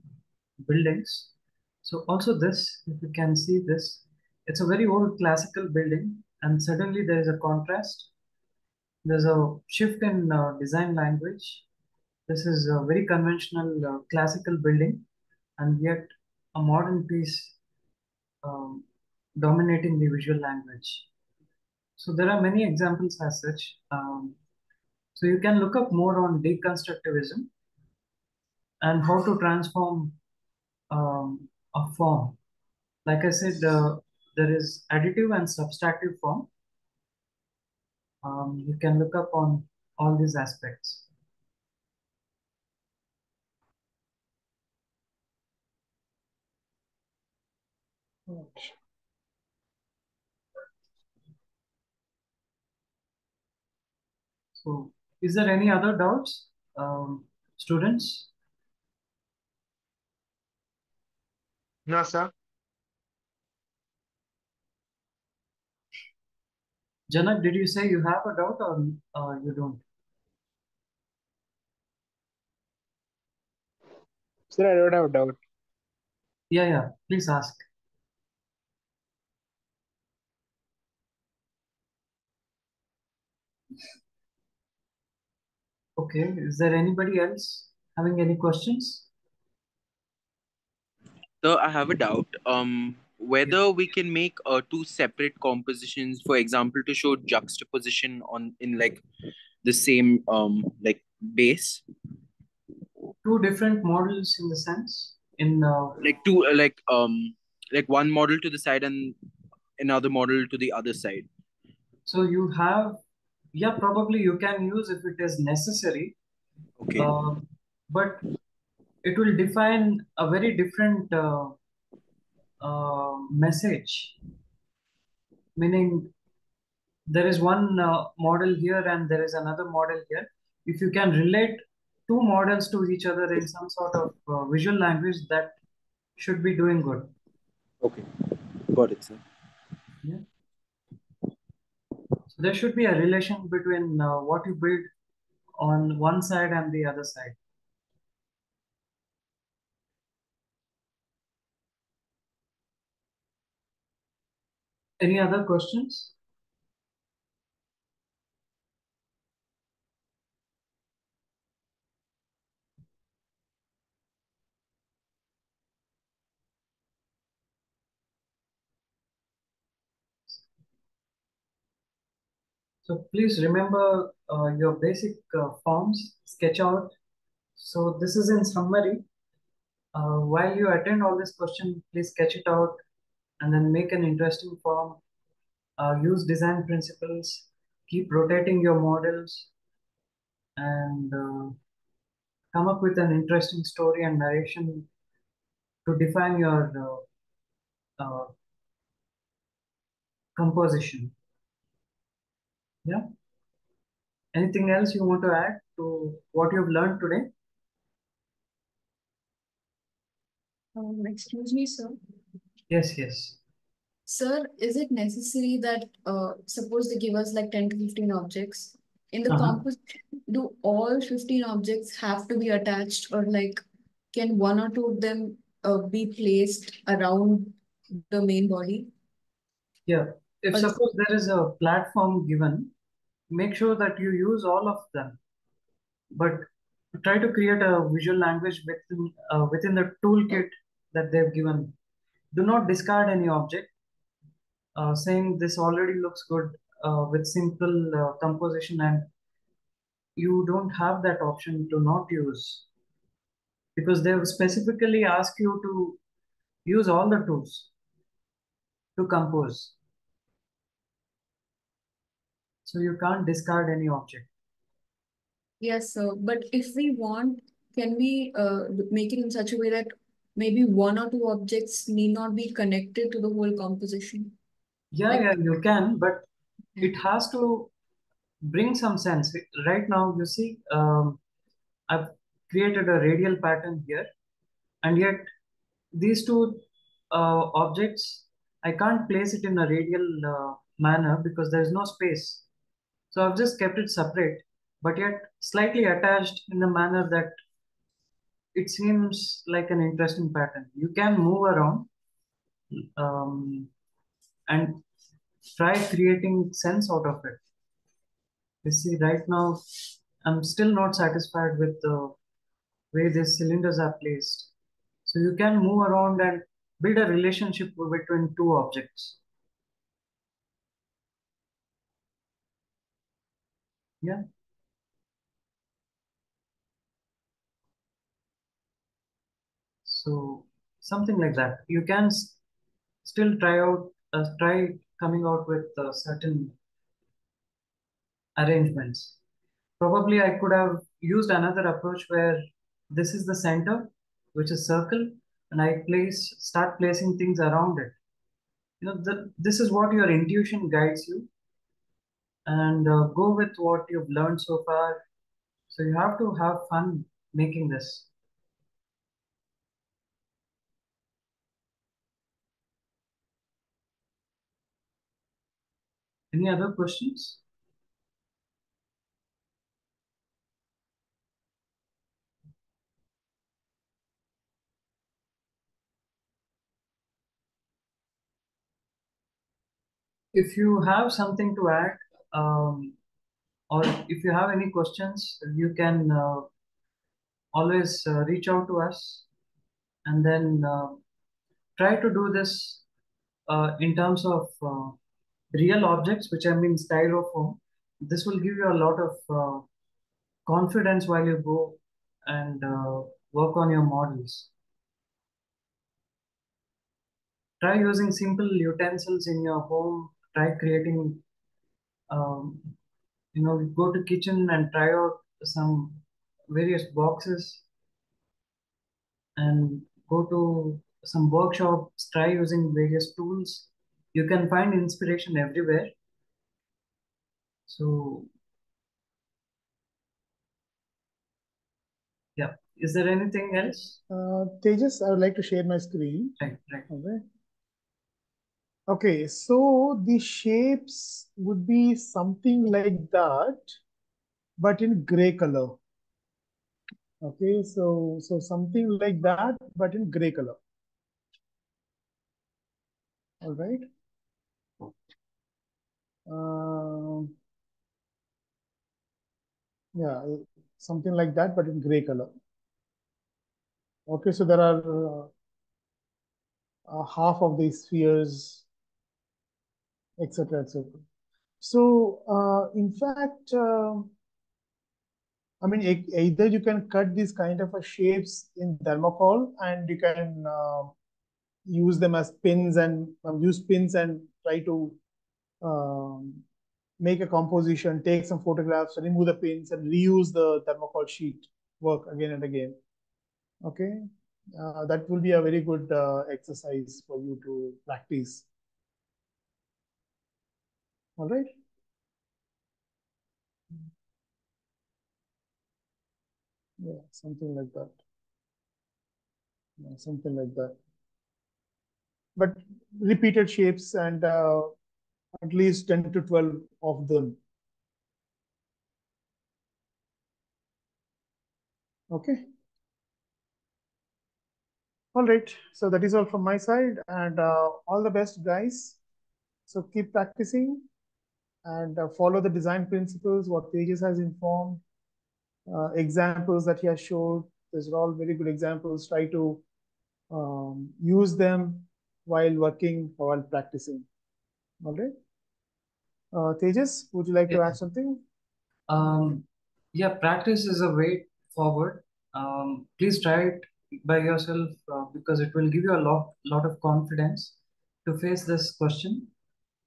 Speaker 1: buildings. So also this, if you can see this, it's a very old classical building, and suddenly there is a contrast. There's a shift in design language. This is a very conventional classical building, and yet a modern piece um, dominating the visual language. So there are many examples as such. So you can look up more on deconstructivism and how to transform a form. Like I said, there is additive and subtractive form. You can look up on all these aspects. So, is there any other doubts, students?
Speaker 15: No, sir.
Speaker 1: Janak, did you say you have a doubt or you don't?
Speaker 15: Sir, I don't have a doubt.
Speaker 1: Yeah, please ask. Okay, is there anybody else having any questions?
Speaker 16: So I have a doubt. Whether we can make two separate compositions, for example, to show juxtaposition on in like the same like base.
Speaker 1: Two different models in the sense in
Speaker 16: Like two like one model to the side and another model to the other side.
Speaker 1: so you have, yeah, probably you can use if it is necessary.
Speaker 16: Okay.
Speaker 1: But it will define a very different message. Meaning, there is one model here and there is another model here. If you can relate two models to each other in some sort of visual language, that should be doing good.
Speaker 16: Okay, got it, sir.
Speaker 1: Yeah. So there should be a relation between what you build on one side and the other side. Any other questions? So please remember your basic forms, sketch out. So this is in summary. While you attend all this question, please sketch it out and then make an interesting form. Use design principles, keep rotating your models, and come up with an interesting story and narration to define your composition. Yeah. Anything else you want to add to what you've learned today?
Speaker 4: Excuse me, sir.
Speaker 1: Yes, yes.
Speaker 4: Sir, is it necessary that suppose they give us like 10 to 15 objects in the
Speaker 1: Uh-huh.
Speaker 4: composition, do all 15 objects have to be attached, or like can one or two of them be placed around the main body?
Speaker 1: Yeah. If
Speaker 4: Or is
Speaker 1: suppose there is a platform given, make sure that you use all of them, but try to create a visual language within the toolkit that they've given. Do not discard any object, saying this already looks good with simple composition, and you don't have that option to not use, because they will specifically ask you to use all the tools to compose. So you can't discard any object.
Speaker 4: yes, sir. But if we want, can we make it in such a way that maybe one or two objects need not be connected to the whole composition?
Speaker 1: Yeah,
Speaker 4: Like,
Speaker 1: yeah, you can, but it has to bring some sense. Right now, you see, I've created a radial pattern here, and yet these two objects, I can't place it in a radial manner because there is no space. So I've just kept it separate, but yet slightly attached in a manner that it seems like an interesting pattern. You can move around um, and try creating sense out of it. You see, right now, I'm still not satisfied with the way these cylinders are placed. So you can move around and build a relationship between two objects. Yeah. So something like that. You can still try coming out with certain arrangements. Probably I could have used another approach where this is the center, which is circle, and start placing things around it. This is what your intuition guides you, and go with what you've learned so far. So you have to have fun making this. Any other questions? If you have something to add, or if you have any questions, you can always reach out to us, and then try to do this in terms of real objects, which I mean styrofoam. This will give you a lot of confidence while you go and work on your models. Try using simple utensils in your home. Try creating, um, go to kitchen and try out some various boxes, and go to some workshops. Try using various tools. You can find inspiration everywhere. So yeah, is there anything else?
Speaker 11: Tejas, I would like to share my screen.
Speaker 1: Right, right.
Speaker 11: Okay. Okay, so the shapes would be something like that, but in gray color. Okay, so something like that, but in gray color. All right. Yeah, something like that, but in gray color. Okay, so there are half of the spheres, etc., etc. So, in fact, I mean, either you can cut these kind of shapes in thermocol, and you can
Speaker 14: use them as pins and use pins and try to make a composition, take some photographs, remove the pins, and reuse the thermocol sheet work again and again. Okay, that will be a very good exercise for you to practice. All right. Yeah, something like that. Yeah, something like that. But repeated shapes and at least 10 to 12 of them. Okay. All right. So that is all from my side, and all the best, guys. So keep practicing and follow the design principles, what Tejas has informed, examples that he has showed. These are all very good examples. Try to use them while working, while practicing. All right. Tejas, would you like to add something?
Speaker 1: Yeah, practice is a way forward. Please try it by yourself because it will give you a lot of confidence to face this question.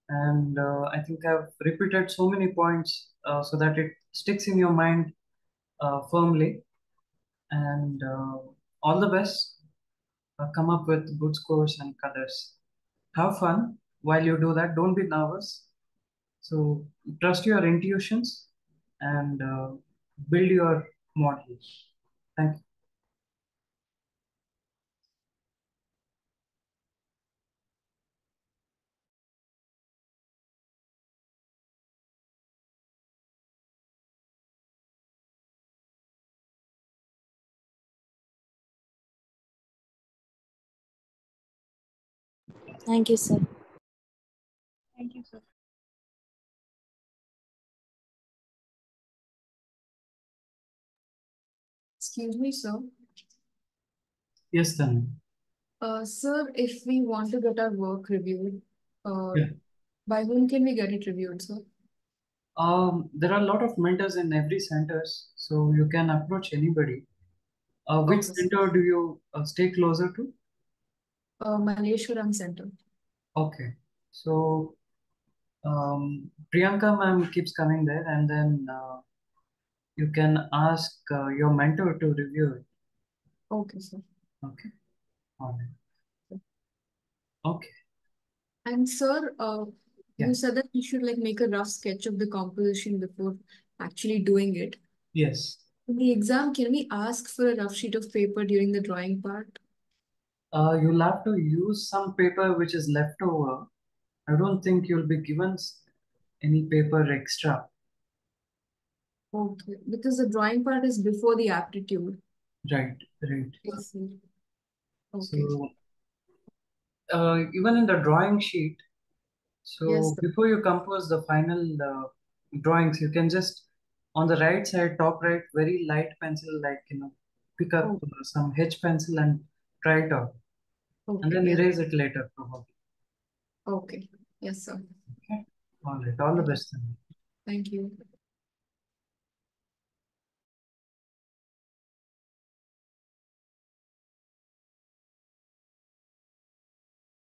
Speaker 1: And I think I've repeated so many points so that it sticks in your mind firmly. And all the best. Come up with good scores and colors. Have fun while you do that. Don't be nervous. So trust your intuitions and build your model. Thank you.
Speaker 13: Thank you, sir.
Speaker 12: Thank you, sir.
Speaker 4: Excuse me, sir.
Speaker 1: Yes, then.
Speaker 4: Sir, if we want to get our work reviewed,
Speaker 1: Yeah.
Speaker 4: by whom can we get it reviewed, sir?
Speaker 1: There are a lot of mentors in every centers, so you can approach anybody. Which
Speaker 4: Okay, sir.
Speaker 1: center do you stay closer to?
Speaker 4: Malleshwaram Center.
Speaker 1: Okay, so Priyanka ma'am keeps coming there, and then you can ask your mentor to review it.
Speaker 4: Okay, sir.
Speaker 1: Okay, all right. Okay.
Speaker 4: And sir,
Speaker 1: Yeah.
Speaker 4: you said that you should like make a rough sketch of the composition before actually doing it.
Speaker 1: Yes.
Speaker 4: In the exam, can we ask for a rough sheet of paper during the drawing part?
Speaker 1: You'll have to use some paper which is left over. I don't think you'll be given any paper extra.
Speaker 4: Okay, because the drawing part is before the aptitude.
Speaker 1: Right, right.
Speaker 4: Yes, sir. Okay.
Speaker 1: So even in the drawing sheet, so
Speaker 4: Yes, sir.
Speaker 1: before you compose the final drawings, you can just on the right side, top right, very light pencil, like pick up some H pencil and try it out, and
Speaker 4: Okay,
Speaker 1: then
Speaker 4: yes.
Speaker 1: erase it later, probably.
Speaker 4: Okay. Yes, sir.
Speaker 1: Okay. All right. All the best. Then.
Speaker 4: Thank you.